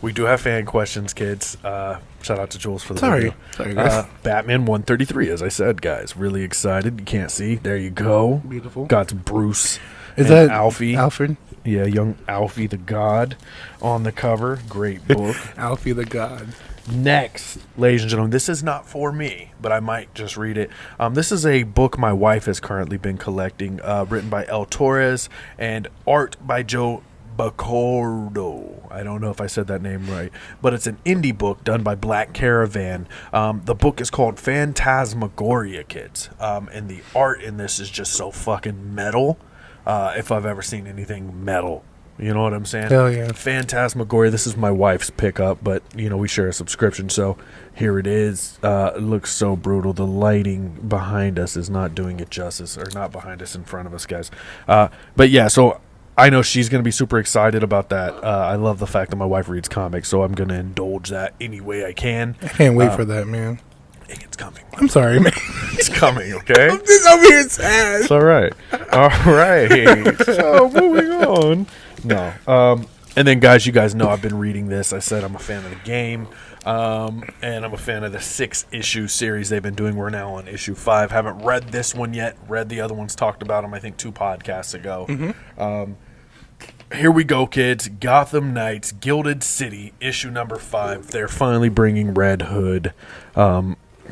We do have fan questions, kids. Shout out to Juwlz for the video. Sorry, guys. Batman 133, as I said, guys. Really excited. You can't see. There you go. Beautiful. Got Bruce. Is that Alfie? Alfred? Yeah, young Alfie the God on the cover. Great book. Alfie the God. Next, ladies and gentlemen, this is not for me, but I might just read it. This is a book my wife has currently been collecting, written by El Torres and art by Joe Bacordo. I don't know if I said that name right, but it's an indie book done by Black Caravan. The book is called Phantasmagoria, kids. And the art in this is just so fucking metal. If I've ever seen anything metal. You know what I'm saying? Hell yeah. Phantasmagoria. This is my wife's pickup, but, we share a subscription, so here it is. It looks so brutal. The lighting behind us is not doing it justice, or not behind us, in front of us, guys. But, yeah, so I know she's going to be super excited about that. I love the fact that my wife reads comics, so I'm going to indulge that any way I can. I can't wait for that, man. It's coming. I'm sorry, man. It's coming, okay? I'm just over here sad. It's all right. All right. So, moving on. No. And then, guys, you guys know I've been reading this. I said I'm a fan of the game. And I'm a fan of the 6-issue series they've been doing. We're now on issue 5. Haven't read this one yet. Read the other ones, talked about them, I think, 2 podcasts ago. Here we go, kids. Gotham Knights, Gilded City, issue number 5. They're finally bringing Red Hood.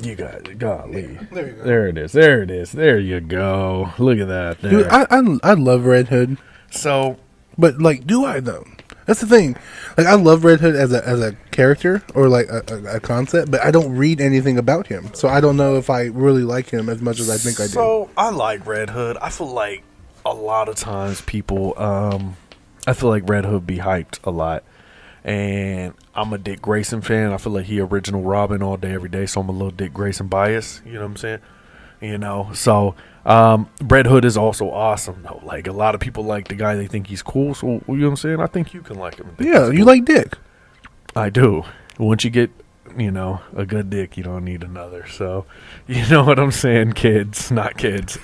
You guys, golly. There you go. There it is. There it is. There you go. Look at that. There. Dude, I love Red Hood. So... But, like, do I, though? That's the thing. Like, I love Red Hood as a character or, like, a concept, but I don't read anything about him. So I don't know if I really like him as much as I think I do. So, I like Red Hood. I feel like a lot of times people, I feel like Red Hood be hyped a lot. And I'm a Dick Grayson fan. I feel like he original Robin all day, every day. So I'm a little Dick Grayson bias. You know what I'm saying? You know, so Red Hood is also awesome though. Like a lot of people like the guy, they think he's cool. So you know what I'm saying? I think you can like him. Yeah, you like Dick. I do. Once you get, you know, a good dick, you don't need another. So you know what I'm saying, kids, not kids.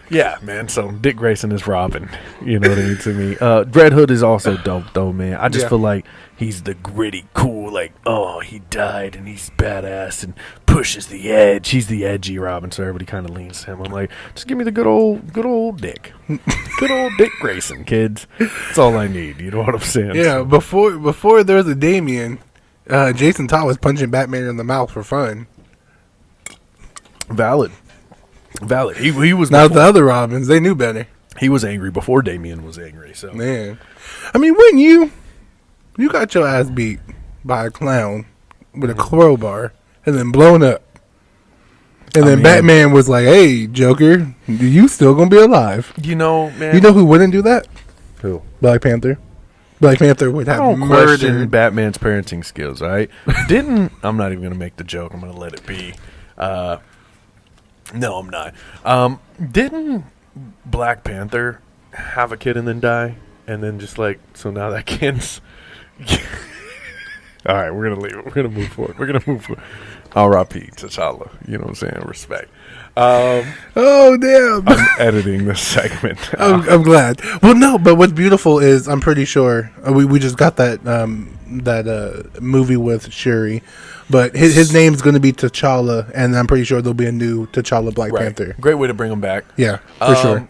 Yeah, man. So Dick Grayson is Robin. You know what I mean to me. Red Hood is also dope, though, man. I just feel like he's the gritty, cool. Like, oh, he died and he's badass and pushes the edge. He's the edgy Robin, so everybody kind of leans to him. I'm like, just give me the good old Dick, good old Dick Grayson, kids. That's all I need. You know what I'm saying? Yeah. Before there was a Damian, Jason Todd was punching Batman in the mouth for fun. Valid. He was now the other Robins, they knew better. He was angry before Damian was angry. So man, I mean, wouldn't you? You got your ass beat by a clown with a crowbar and then blown up, and then Batman was like, "Hey, Joker, you still gonna be alive?" You know, man. You know who wouldn't do that? Who? Black Panther. Black Panther would have question murdered Batman's parenting skills. All right, I'm not even gonna make the joke. I'm gonna let it be. No, I'm not. Didn't Black Panther have a kid and then die? And then just like, so now that kid's... All right, we're going to leave it. We're going to move forward. R.I.P. T'Challa. You know what I'm saying? Respect. Oh, damn. I'm editing this segment. I'm glad. Well, no, but what's beautiful is I'm pretty sure we just got that movie with Shuri, but his name's going to be T'Challa, and I'm pretty sure there'll be a new T'Challa Black Panther. Great way to bring him back. Yeah, for sure.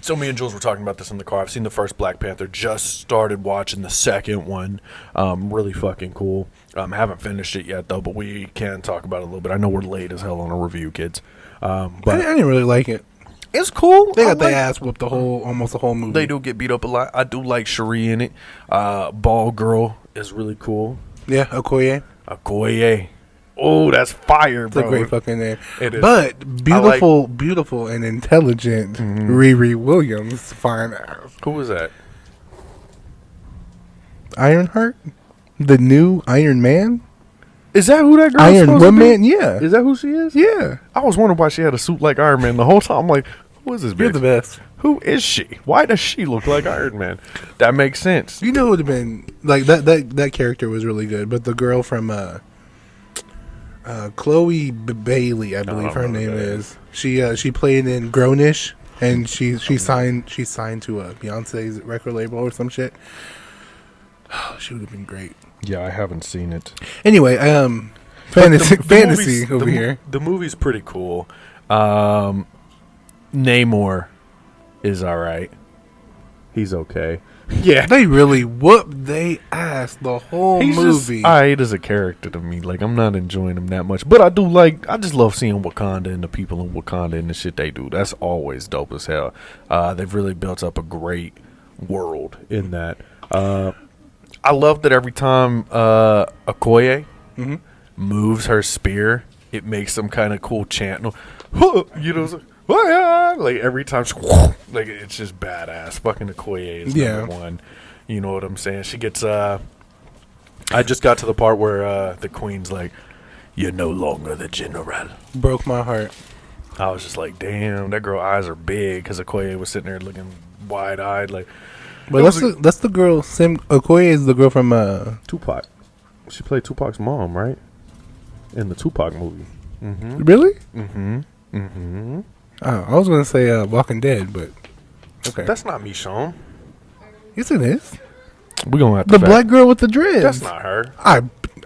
So me and Jules were talking about this in the car. I've seen the first Black Panther. Just started watching the second one. Really fucking cool. Haven't finished it yet though, but we can talk about it a little bit. I know we're late as hell on a review, kids. But I didn't really like it. It's cool. They got their ass whooped almost the whole movie. They do get beat up a lot. I do like Shuri in it. Ball Girl is really cool. Yeah, Okoye. Oh, that's fire, bro. It's a great fucking name. It is. But beautiful and intelligent Riri Williams, fine ass. Who was that? Ironheart? The new Iron Man? Is that who that girl is? Iron Woman? Yeah. Is that who she is? Yeah. I was wondering why she had a suit like Iron Man the whole time. I'm like, who is this bitch? You're the best. Who is she? Why does she look like Iron Man? That makes sense. You know it would have been like that character was really good, but the girl from Chloe Bailey, I believe her name is. She played in Grownish, and she signed to a Beyonce's record label or some shit. She would have been great. Yeah, I haven't seen it. Anyway, fantasy over here. The movie's pretty cool. Namor is all right. He's okay. Yeah, they really whooped they ass the whole movie. Just all right as a character to me. Like, I'm not enjoying him that much, but I just love seeing Wakanda and the people in Wakanda and the shit they do. That's always dope as hell. They've really built up a great world in that. I love that every time Okoye moves her spear, it makes some kind of cool chant. You know, like every time, like it's just badass. Fucking Okoye is number one. You know what I'm saying? She gets. I just got to the part where the queen's like, "You're no longer the general." Broke my heart. I was just like, "Damn, that girl eyes are big," because Okoye was sitting there looking wide eyed, like. But that's the girl. Okoye is the girl from Tupac. She played Tupac's mom, right? In the Tupac movie. Mm-hmm. Really? Mm-hmm. Mm-hmm. Oh, I was gonna say Walking Dead, but okay. That's not Michonne. Yes, it is. We're gonna have to the black girl with the dreads. That's not her.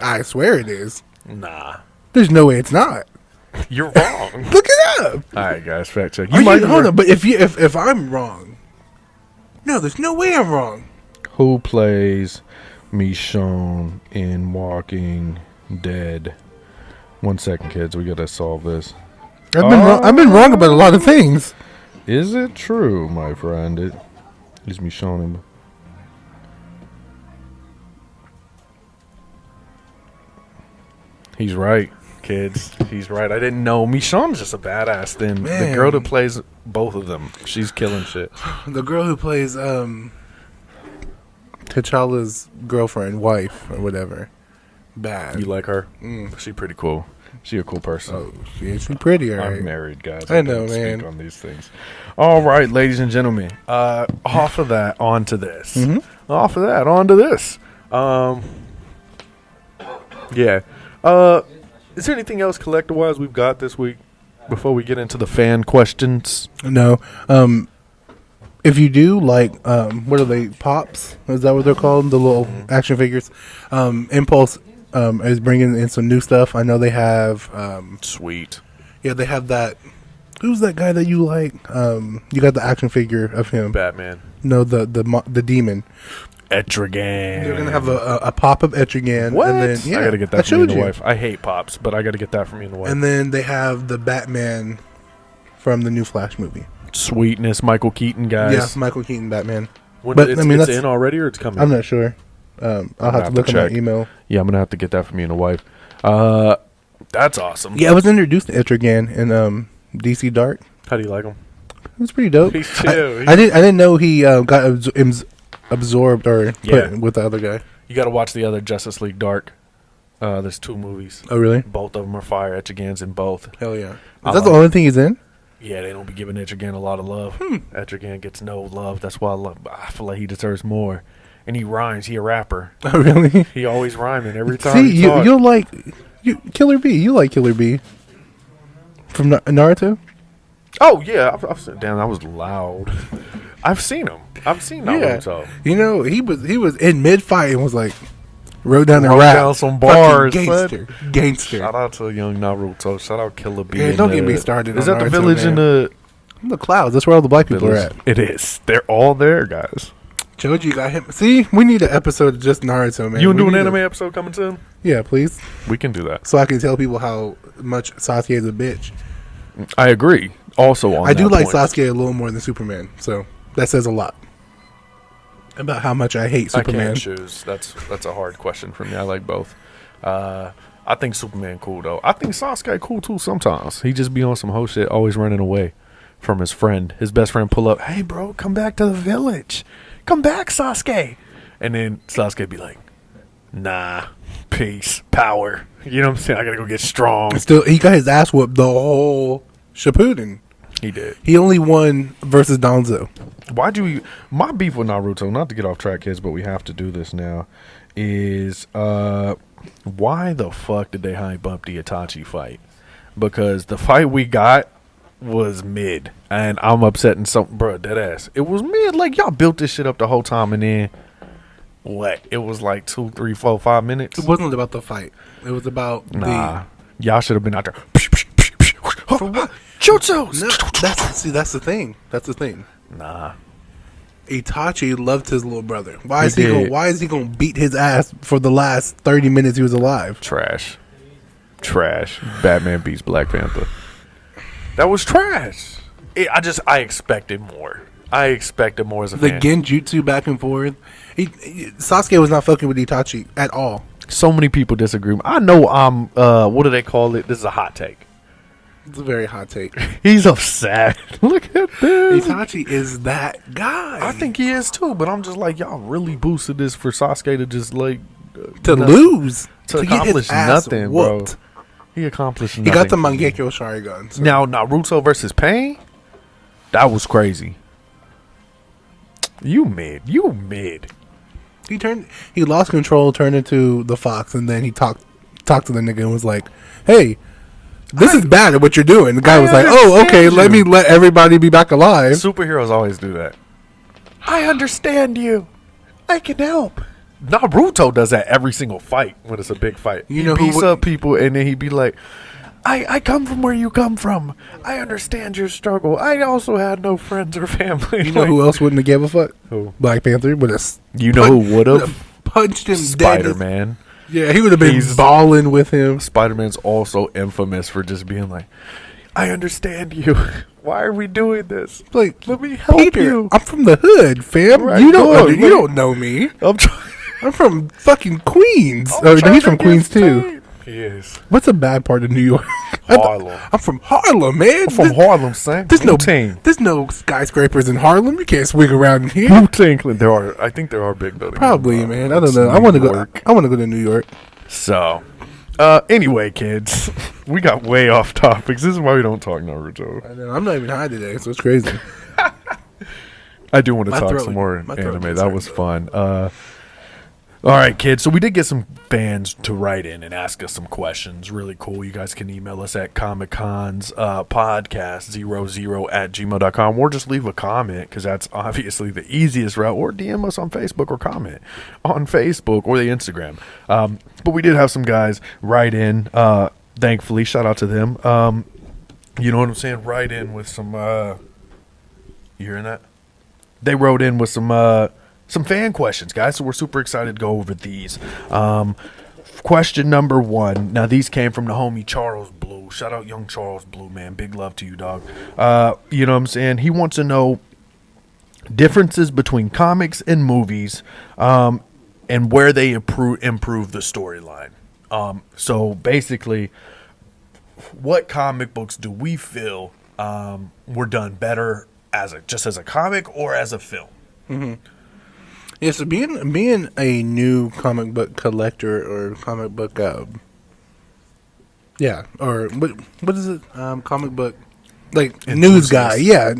I swear it is. Nah. There's no way it's not. You're wrong. Look it up. All right, guys, fact check. Hold on, but if I'm wrong, no, there's no way I'm wrong. Who plays Michonne in Walking Dead? 1 second, kids. We gotta solve this. I've been wrong about a lot of things. Is it true, my friend? It is Michonne. He's right, kids. He's right. I didn't know. Michonne's just a badass. Then the girl that plays both of them, she's killing shit. The girl who plays T'Challa's girlfriend, wife, or whatever. Bad. You like her? She pretty cool. She a cool person. Oh, she's pretty, all right. I'm married, guys. I know, man. Speak on these things. All right, ladies and gentlemen. Off of that, on to this. Off of that, on to this. Yeah. Is there anything else collector-wise we've got this week before we get into the fan questions? No. If you do, like, what are they, Pops? Is that what they're called? The little action figures? Impulse is bringing in some new stuff. I know they have... Sweet. Yeah, they have that... Who's that guy that you like? You got the action figure of him. Batman. No, the demon. Etrigan. They're going to have a pop of Etrigan. What? And then, yeah, I got to get that from me and the wife. I hate Pops, but I got to get that from me and the wife. And then they have the Batman from the new Flash movie. Sweetness, Michael Keaton, guys. Yeah, Michael Keaton Batman. But it's in already or it's coming? I'm not sure. I'll have to look at my email. Yeah, I'm going to have to get that from me and the wife. That's awesome. Yeah, I was introduced to Etrigan in DC Dark. How do you like him? It was pretty dope. He's chill. I didn't know he got absorbed or put with the other guy. You got to watch the other Justice League Dark. There's 2 movies. Oh, really? Both of them are fire. Etrigan's in both. Hell yeah. Is that the only thing he's in? Yeah, they don't be giving Etrigan a lot of love. Etrigan gets no love. That's why I feel like he deserves more. And he rhymes. He a rapper. Oh, really? He always rhyming every time. See, you'll like Killer Bee. You like Killer Bee from Naruto? Oh yeah, I've seen. Damn, that was loud. I've seen him. I've seen Naruto. Yeah. You know, he was in mid fight and was like, wrote down a rap. Down some bars. Gangster. Shout out to young Naruto. Shout out Killer Bee. Yeah, don't get me started. Is that Naruto, the village in the clouds? That's where all the black people are at. It is. They're all there, guys. Choji got him. See, we need an episode of just Naruto, man. You want to do an anime episode coming soon? Yeah, please. We can do that. So I can tell people how much Sasuke is a bitch. I agree. Also, on I do like point. Sasuke a little more than Superman, so that says a lot about how much I hate Superman. I can't choose. That's a hard question for me. I like both. I think Superman cool though. I think Sasuke cool too. Sometimes he just be on some hoe shit, always running away from his friend. His best friend pull up, "Hey bro, come back to the village. Come back, Sasuke." And then Sasuke be like, "Nah, peace, power." You know what I'm saying? I gotta go get strong. Still, he got his ass whooped the whole Shippuden. He did. He only won versus Danzo. My beef with Naruto, not to get off track, kids, but we have to do this now, is why the fuck did they hype up the Itachi fight? Because the fight we got was mid, and I'm upsetting something, bro, dead ass. It was mid. Like, y'all built this shit up the whole time, and then what? It was like 2, 3, 4, 5 minutes. It wasn't about the fight. It was about y'all should have been out there. For what? Juwlz. No, that's the thing. That's the thing. Nah. Itachi loved his little brother. Why is he gonna beat his ass for the last 30 minutes he was alive? Trash. Batman beats Black Panther. That was trash. I expected more. I expected more as a fan. The genjutsu back and forth. Sasuke was not fucking with Itachi at all. So many people disagree. I know what do they call it? This is a hot take. It's a very hot take. He's upset. Look at this. Itachi is that guy. I think he is too, but I'm just like, y'all really boosted this for Sasuke to just like lose. To accomplish nothing, bro. He accomplished nothing. He got the Mangekyo Sharingan. So. Now, Naruto versus Pain? That was crazy. You mid. He lost control, turned into the fox, and then he talked to the nigga and was like, "Hey, this is bad at what you're doing." The guy was like, "Oh, okay, let me let everybody be back alive." Superheroes always do that. I understand you. I can help. Naruto does that every single fight when it's a big fight. He beats up people, and then he'd be like, I come from where you come from. I understand your struggle. I also had no friends or family. You know who else wouldn't have gave a fuck? Who? Black Panther would have. Who would have? Punched him. Spider-Man. Yeah, he would have been balling with him. Spider-Man's also infamous for just being like, I understand you. Why are we doing this? Like, let me help you. I'm from the hood, fam. Right, you don't know me. I'm from fucking Queens. He's from Queens too. He is. What's a bad part of New York? Harlem. I'm from Harlem, man. I'm from Harlem, son. There's no skyscrapers in Harlem. You can't swing around in here. I think there are big buildings. Probably, man. I don't know. I want to go to New York. So, anyway, kids, we got way off topics. This is why we don't talk Naruto. I know. I'm not even high today, so it's crazy. I do want to talk some more anime. That was fun. All right, kids. So we did get some fans to write in and ask us some questions. Really cool. You guys can email us at comiccons podcast00@gmail.com or just leave a comment because that's obviously the easiest route. Or DM us on Facebook or comment on Facebook or the Instagram. But we did have some guys write in. Thankfully, shout out to them. You know what I'm saying? Write in with some. You hearing that? They wrote in with some fan questions, guys, so we're super excited to go over these. Question number 1. Now, these came from the homie Charles Blue. Shout out young Charles Blue, man. Big love to you, dog. You know what I'm saying? He wants to know differences between comics and movies and where they improve the storyline. So, basically, what comic books do we feel were done better just as a comic or as a film? Mm-hmm. Yeah, so being a new comic book collector or comic book, or what is it? Comic book, like news guy. Yeah,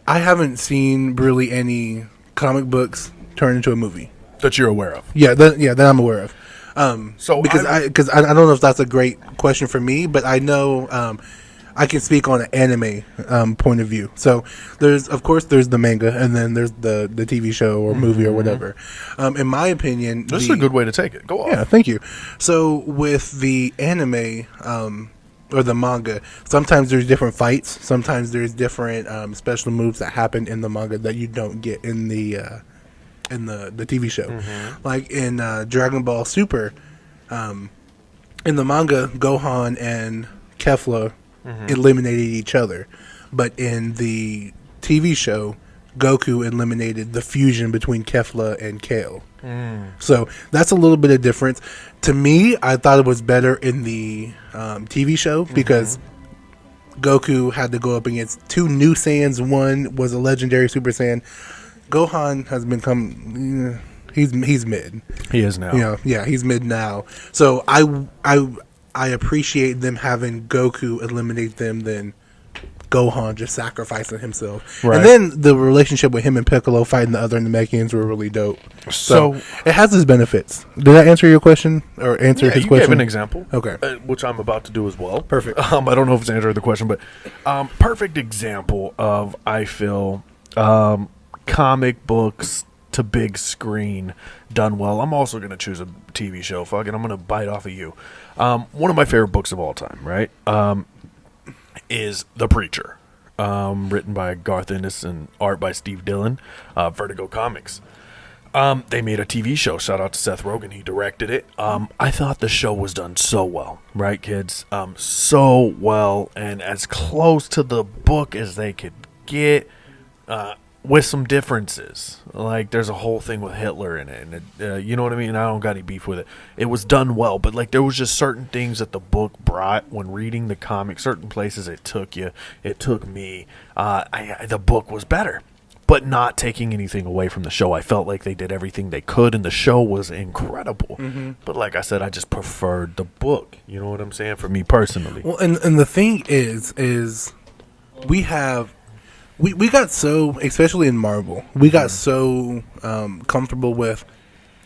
I haven't seen really any comic books turn into a movie that you're aware of. Yeah, that I'm aware of. Because I don't know if that's a great question for me, but I know. I can speak on an anime point of view. So there's the manga, and then there's the TV show or movie or whatever. In my opinion, this is a good way to take it. Go on. Yeah, thank you. So with the anime or the manga, sometimes there's different fights. Sometimes there's different special moves that happen in the manga that you don't get in the TV show. Mm-hmm. Like in Dragon Ball Super, in the manga, Gohan and Kefla eliminated each other, but in the TV show, Goku eliminated the fusion between Kefla and Kale. So that's a little bit of difference. To me, I thought it was better in the TV show because Goku had to go up against 2 new Saiyans. One was a legendary Super Saiyan. Gohan has become he's mid. He is now. He's mid now. So I appreciate them having Goku eliminate them than Gohan just sacrificing himself. Right. And then the relationship with him and Piccolo fighting the other Namekians were really dope. So it has its benefits. Did that answer your question or answer his question? You gave an example. Okay. Which I'm about to do as well. Perfect. I don't know if it's answered the question, but perfect example of, I feel, comic books to big screen done well. I'm also going to choose a TV show. Fuck it, I'm going to bite off of you. One of my favorite books of all time, right, is The Preacher, written by Garth Ennis and art by Steve Dillon, Vertigo Comics. They made a TV show. Shout out to Seth Rogen. He directed it. I thought the show was done so well, right, kids? So well, and as close to the book as they could get, with some differences. Like, there's a whole thing with Hitler in it, and you know what I mean? I don't got any beef with it. It was done well, but like, there was just certain things that the book brought when reading the comic, certain places it took me. The book was better, but not taking anything away from the show. I felt like they did everything they could, and the show was incredible. Mm-hmm. But like I said, I just preferred the book. You know what I'm saying? For me personally. Well, and the thing is we have... We got so, especially in Marvel, we got so comfortable with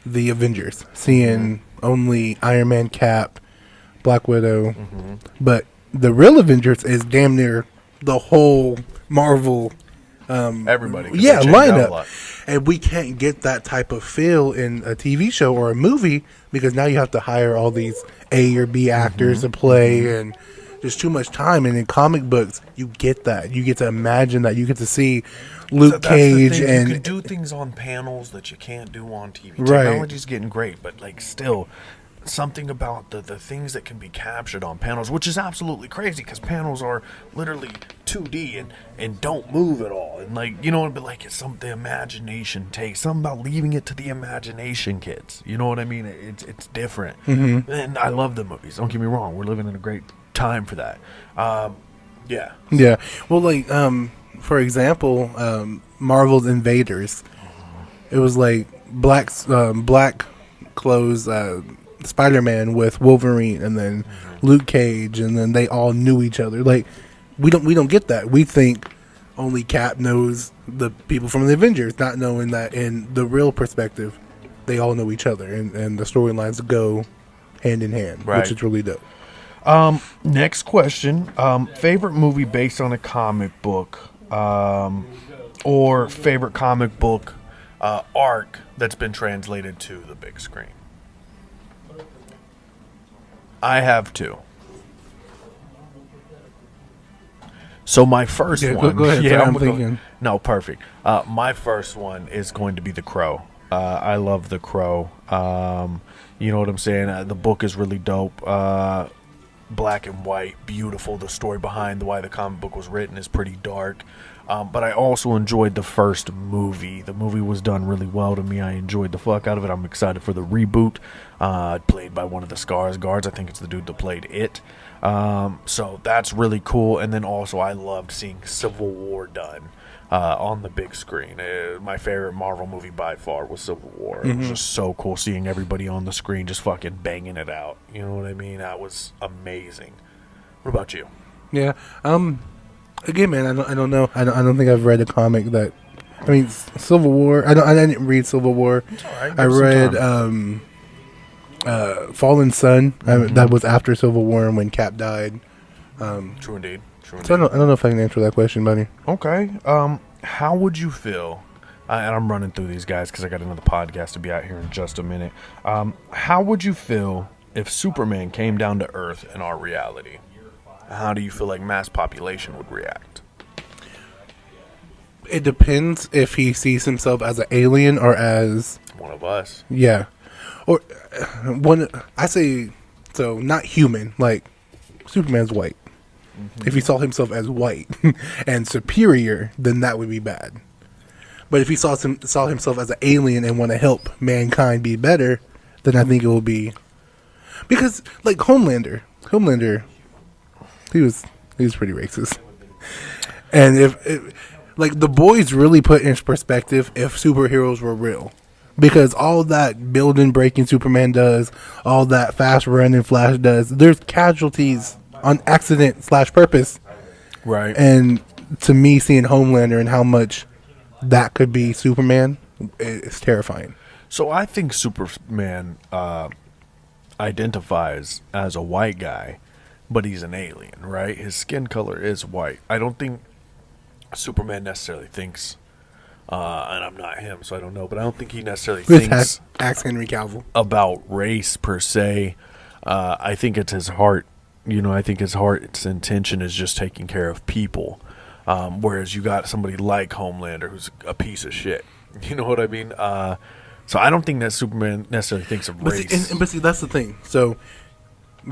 the Avengers, seeing only Iron Man, Cap, Black Widow, but the real Avengers is damn near the whole Marvel everybody lineup, and we can't get that type of feel in a TV show or a movie because now you have to hire all these A or B actors to play, and there's too much time. And in comic books, you get that. You get to imagine that. You get to see Luke Cage, and you can do things on panels that you can't do on TV. Right. Technology's getting great, but like still, something about the things that can be captured on panels, which is absolutely crazy because panels are literally 2D and don't move at all. And like, you know, but like it's the imagination takes something about leaving it to the imagination, kids. You know what I mean? It's different. Mm-hmm. And I love the movies. Don't get me wrong. We're living in a great time for that. Yeah. Yeah. Well, like, for example, Marvel's Invaders. It was like black clothes, Spider-Man with Wolverine, and then Luke Cage, and then they all knew each other. Like, we don't get that. We think only Cap knows the people from the Avengers, not knowing that in the real perspective, they all know each other, and the storylines go hand in hand, which is really dope. Next question. Favorite movie based on a comic book, or favorite comic book arc that's been translated to the big screen? I have two. So my first one. Go ahead. I'm thinking. No, perfect. My first one is going to be The Crow. I love The Crow. You know what I'm saying? The book is really dope. Black and white, beautiful. The story behind why the comic book was written is pretty dark. But I also enjoyed the first movie. The movie was done really well to me. I enjoyed the fuck out of it. I'm excited for the reboot. Played by one of the Skarsgårds. I think it's the dude that played it. So that's really cool. And then also I loved seeing Civil War done on the big screen. My favorite Marvel movie by far was Civil War. It was just so cool seeing everybody on the screen just fucking banging it out. You know what I mean? That was amazing. What about you? Yeah. Again, man, I don't know. I don't think I've read a comic that. I mean, Civil War. I didn't read Civil War. It's all right. I read Fallen Sun. That was after Civil War and when Cap died. True indeed. So I don't know if I can answer that question, buddy. Okay. How would you feel? And I'm running through these guys because I got another podcast to be out here in just a minute. How would you feel if Superman came down to Earth in our reality? How do you feel like mass population would react? It depends if he sees himself as an alien or as one of us. Yeah, or one. I say so. Not human. Like Superman's white. Mm-hmm. If he saw himself as white and superior, then that would be bad. But if he saw himself as an alien and want to help mankind be better, then I think it will be because like Homelander, he was pretty racist. And if like the boys really put in perspective if superheroes were real, because all that building breaking Superman does, all that fast running Flash does, there's casualties on accident / purpose. Right. And to me, seeing Homelander and how much that could be Superman is terrifying. So I think Superman identifies as a white guy, but he's an alien, right? His skin color is white. I don't think Superman necessarily thinks, and I'm not him, so I don't know, but I don't think he necessarily thinks ask Henry Cavill about race per se. I think it's his heart. You know, I think his heart's intention is just taking care of people. Whereas you got somebody like Homelander who's a piece of shit. You know what I mean? So I don't think that Superman necessarily thinks of race. But see, that's the thing. So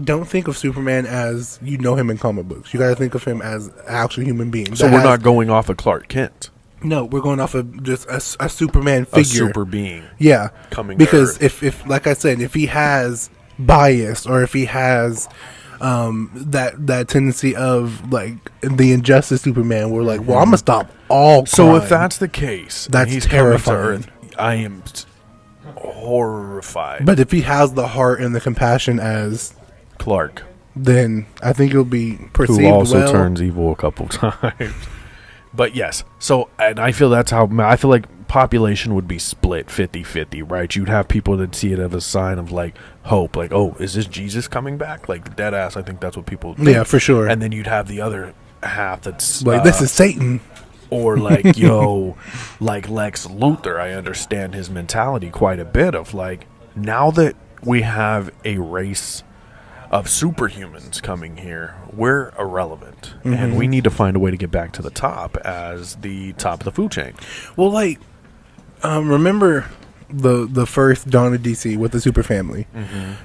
don't think of Superman as you know him in comic books. You got to think of him as an actual human being. So we're not going off of Clark Kent. No, we're going off of just a Superman figure. A super being. Yeah. Coming because to Earth. if like I said, if he has bias or if he has that tendency of like the Injustice Superman, we're like, well, I'm gonna stop all crime. So if that's the case, that's he's terrifying. Coming to Earth, I am horrified. But if he has the heart and the compassion as Clark, then I think it'll be perceived who also well. turns evil a couple times. But yes, so and I feel that's how I feel like population would be split 50-50, right? You'd have people that see it as a sign of like hope, like, oh, is this Jesus coming back? Like dead ass. I think that's what people think. Yeah, for sure. And then you'd have the other half that's like this is Satan, or like yo, like Lex Luthor. I understand his mentality quite a bit of like now that we have a race of superhumans coming here, we're irrelevant, and we need to find a way to get back to the top as the top of the food chain. Well, like, remember the first Dawn of DC with the Super Family,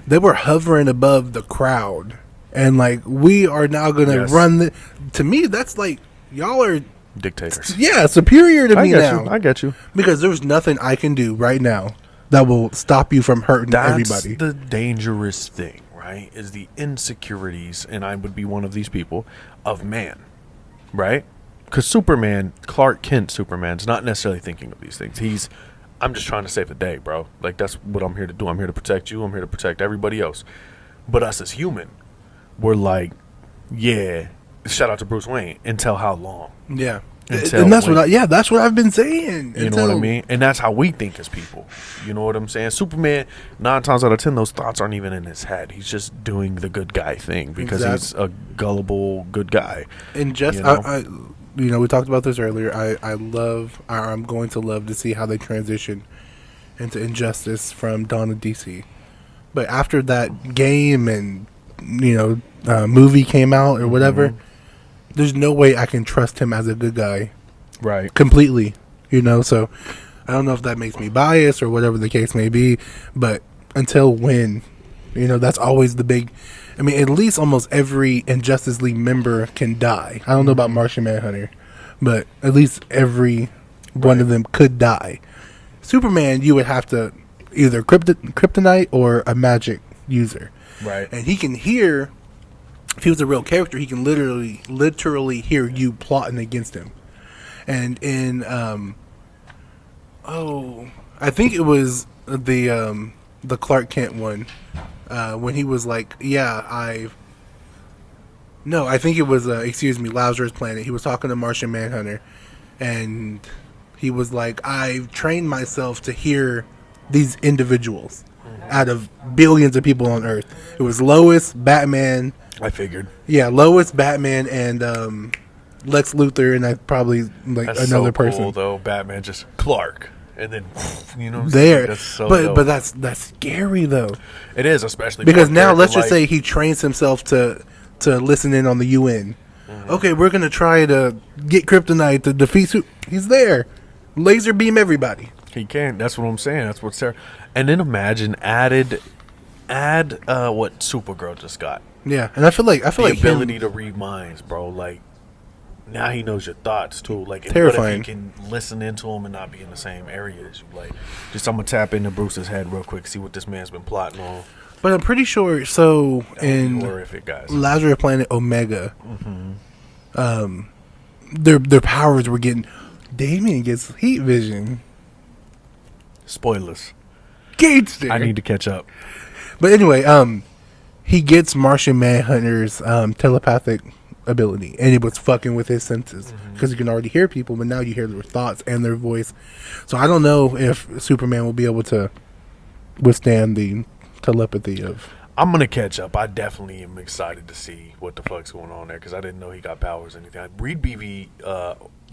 they were hovering above the crowd, and like we are now gonna run. To me, that's like y'all are dictators. Yeah, superior to me now. I get you. Because there's nothing I can do right now that will stop you from hurting everybody. That's the dangerous thing, right? Is the insecurities, and I would be one of these people, of man, right? Because Superman, Clark Kent Superman's not necessarily thinking of these things. I'm just trying to save the day, bro. Like, that's what I'm here to do. I'm here to protect you. I'm here to protect everybody else. But us as human, we're like, yeah, shout out to Bruce Wayne. Until how long? Yeah. And that's that's what I've been saying. You know what I mean? And that's how we think as people. You know what I'm saying? Superman, 9 times out of 10, those thoughts aren't even in his head. He's just doing the good guy thing because he's a gullible good guy. And just, we talked about this earlier. I'm going to love to see how they transition into Injustice from Dawn of DC. But after that game and, movie came out or whatever, there's no way I can trust him as a good guy. Right. Completely. So I don't know if that makes me biased or whatever the case may be, but until when? That's always the big... I mean, at least almost every Injustice League member can die. I don't know about Martian Manhunter, but at least every one of them could die. Superman, you would have to either kryptonite or a magic user. Right. And he can hear... If he was a real character, he can literally hear you plotting against him. And in, I think it was the Clark Kent one, when he was like, I think it was, Lazarus Planet. He was talking to Martian Manhunter, and he was like, I've trained myself to hear these individuals out of billions of people on Earth. It was Lois, Batman... I figured. Yeah, Lois, Batman, and Lex Luthor, and I probably that's another so person. Cool, though. Batman just Clark, and then there. That's so but dope. But that's scary though. It is, especially because now let's just say he trains himself to listen in on the UN. Okay, we're gonna try to get kryptonite to defeat. He's there. Laser beam everybody. He can. That's what I'm saying. That's what's there. And then imagine add what Supergirl just got. Yeah, and I feel like the ability to read minds, bro. Like now he knows your thoughts too. Like terrifying. What if you can listen into him and not be in the same area as you? Like, just I'm gonna tap into Bruce's head real quick, see what this man's been plotting on. But I'm pretty sure. So in horrific, guys. Lazarus Planet Omega, their powers were getting. Damian gets heat vision. Spoilers. Gatester. I need to catch up. But anyway, he gets Martian Manhunter's telepathic ability, and it was fucking with his senses because you can already hear people, but now you hear their thoughts and their voice. So I don't know if Superman will be able to withstand the telepathy of. I'm gonna catch up. I definitely am excited to see what the fuck's going on there because I didn't know he got powers or anything. I read BV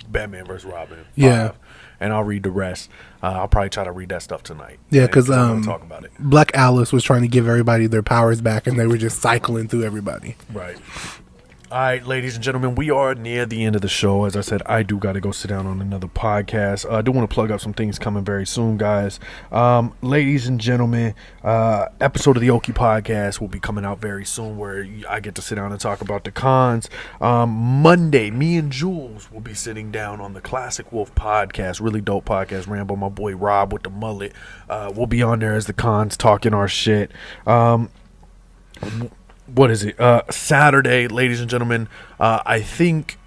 Batman vs. Robin 5, and I'll read the rest. I'll probably try to read that stuff tonight. Yeah, because talk about it. Black Alice was trying to give everybody their powers back, and they were just cycling through everybody. Right. All right, ladies and gentlemen, we are near the end of the show. As I said, I do got to go sit down on another podcast. I do want to plug up some things coming very soon, guys. Ladies and gentlemen, episode of the Okie podcast will be coming out very soon where I get to sit down and talk about the cons. Monday, me and Juwlz will be sitting down on the Classic Wolf podcast. Really dope podcast. Rambo, my boy Rob with the mullet. We'll be on there as the cons talking our shit. What is it? Saturday, ladies and gentlemen. I think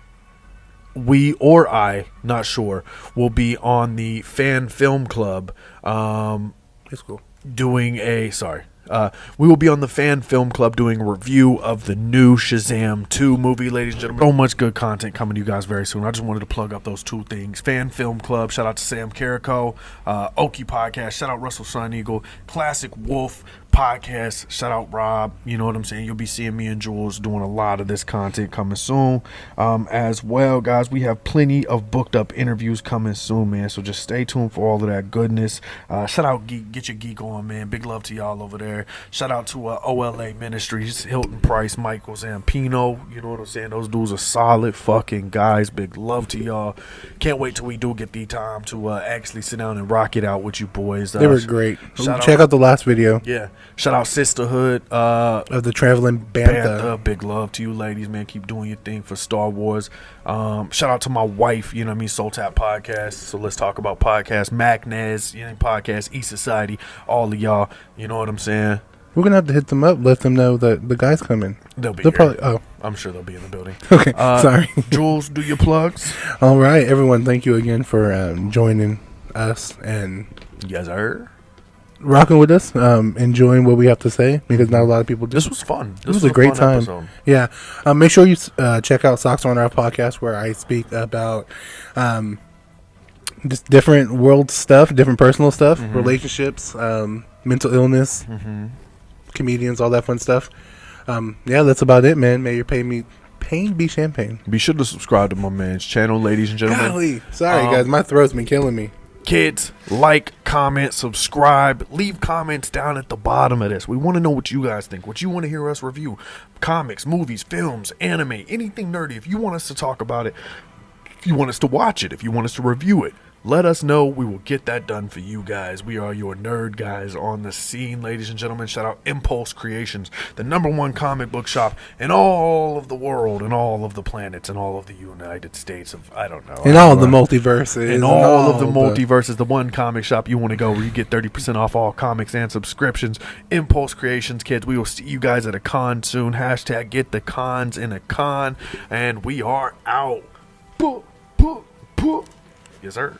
not sure, will be on the Fan Film Club. That's cool. We will be on the Fan Film Club doing a review of the new Shazam 2 movie, ladies and gentlemen. So much good content coming to you guys very soon. I just wanted to plug up those two things. Fan Film Club, shout out to Sam Carrico. Okie Podcast, shout out Russell Sun Eagle. Classic Wolf podcast. Shout out Rob. You know what I'm saying? You'll be seeing me and Juwlz doing a lot of this content coming soon. As well, guys, we have plenty of booked up interviews coming soon, man. So just stay tuned for all of that goodness. Shout out Geek. Get your geek on, man. Big love to y'all over there. Shout out to OLA Ministries, Hilton Price, Michael Zampino. You know what I'm saying? Those dudes are solid fucking guys. Big love to y'all. Can't wait till we do get the time to actually sit down and rock it out with you boys. They were great. Check out the last video. Yeah. Shout out Sisterhood of the Traveling Bantha. Big love to you ladies, man. Keep doing your thing for Star Wars. Shout out to my wife, you know what I mean, Soul Tap Podcast. So let's talk about podcasts. Magnez, you know, podcast, E Society, all of y'all, you know what I'm saying? We're gonna have to hit them up, let them know that the guy's coming. They'll here. Probably. Oh, I'm sure they'll be in the building. Okay, sorry. Juwlz, do your plugs. All right, everyone. Thank you again for joining us and yes, sir. Rocking with us, enjoying what we have to say, because not a lot of people do. This was fun. This was a great time. Episode. Yeah. Make sure you check out Socks on Our podcast, where I speak about just different world stuff, different personal stuff, relationships, mental illness, comedians, all that fun stuff. Yeah, that's about it, man. May your pain be champagne. Be sure to subscribe to my man's channel, ladies and gentlemen. Golly. Sorry, guys. My throat's been killing me. Kids, like, comment, subscribe, leave comments down at the bottom of this. We want to know what you guys think, what you want to hear us review. Comics, movies, films, anime, anything nerdy. If you want us to talk about it, if you want us to watch it, if you want us to review it, let us know. We will get that done for you guys. We are your nerd guys on the scene, ladies and gentlemen. Shout out Impulse Creations, the #1 comic book shop in all of the world, and all of the planets, and all of the United States of, I don't know. In all of the multiverses. In all of the multiverses, the one comic shop you want to go where you get 30% off all comics and subscriptions. Impulse Creations, kids. We will see you guys at a con soon. Hashtag get the cons in a con. And we are out. Yes, sir.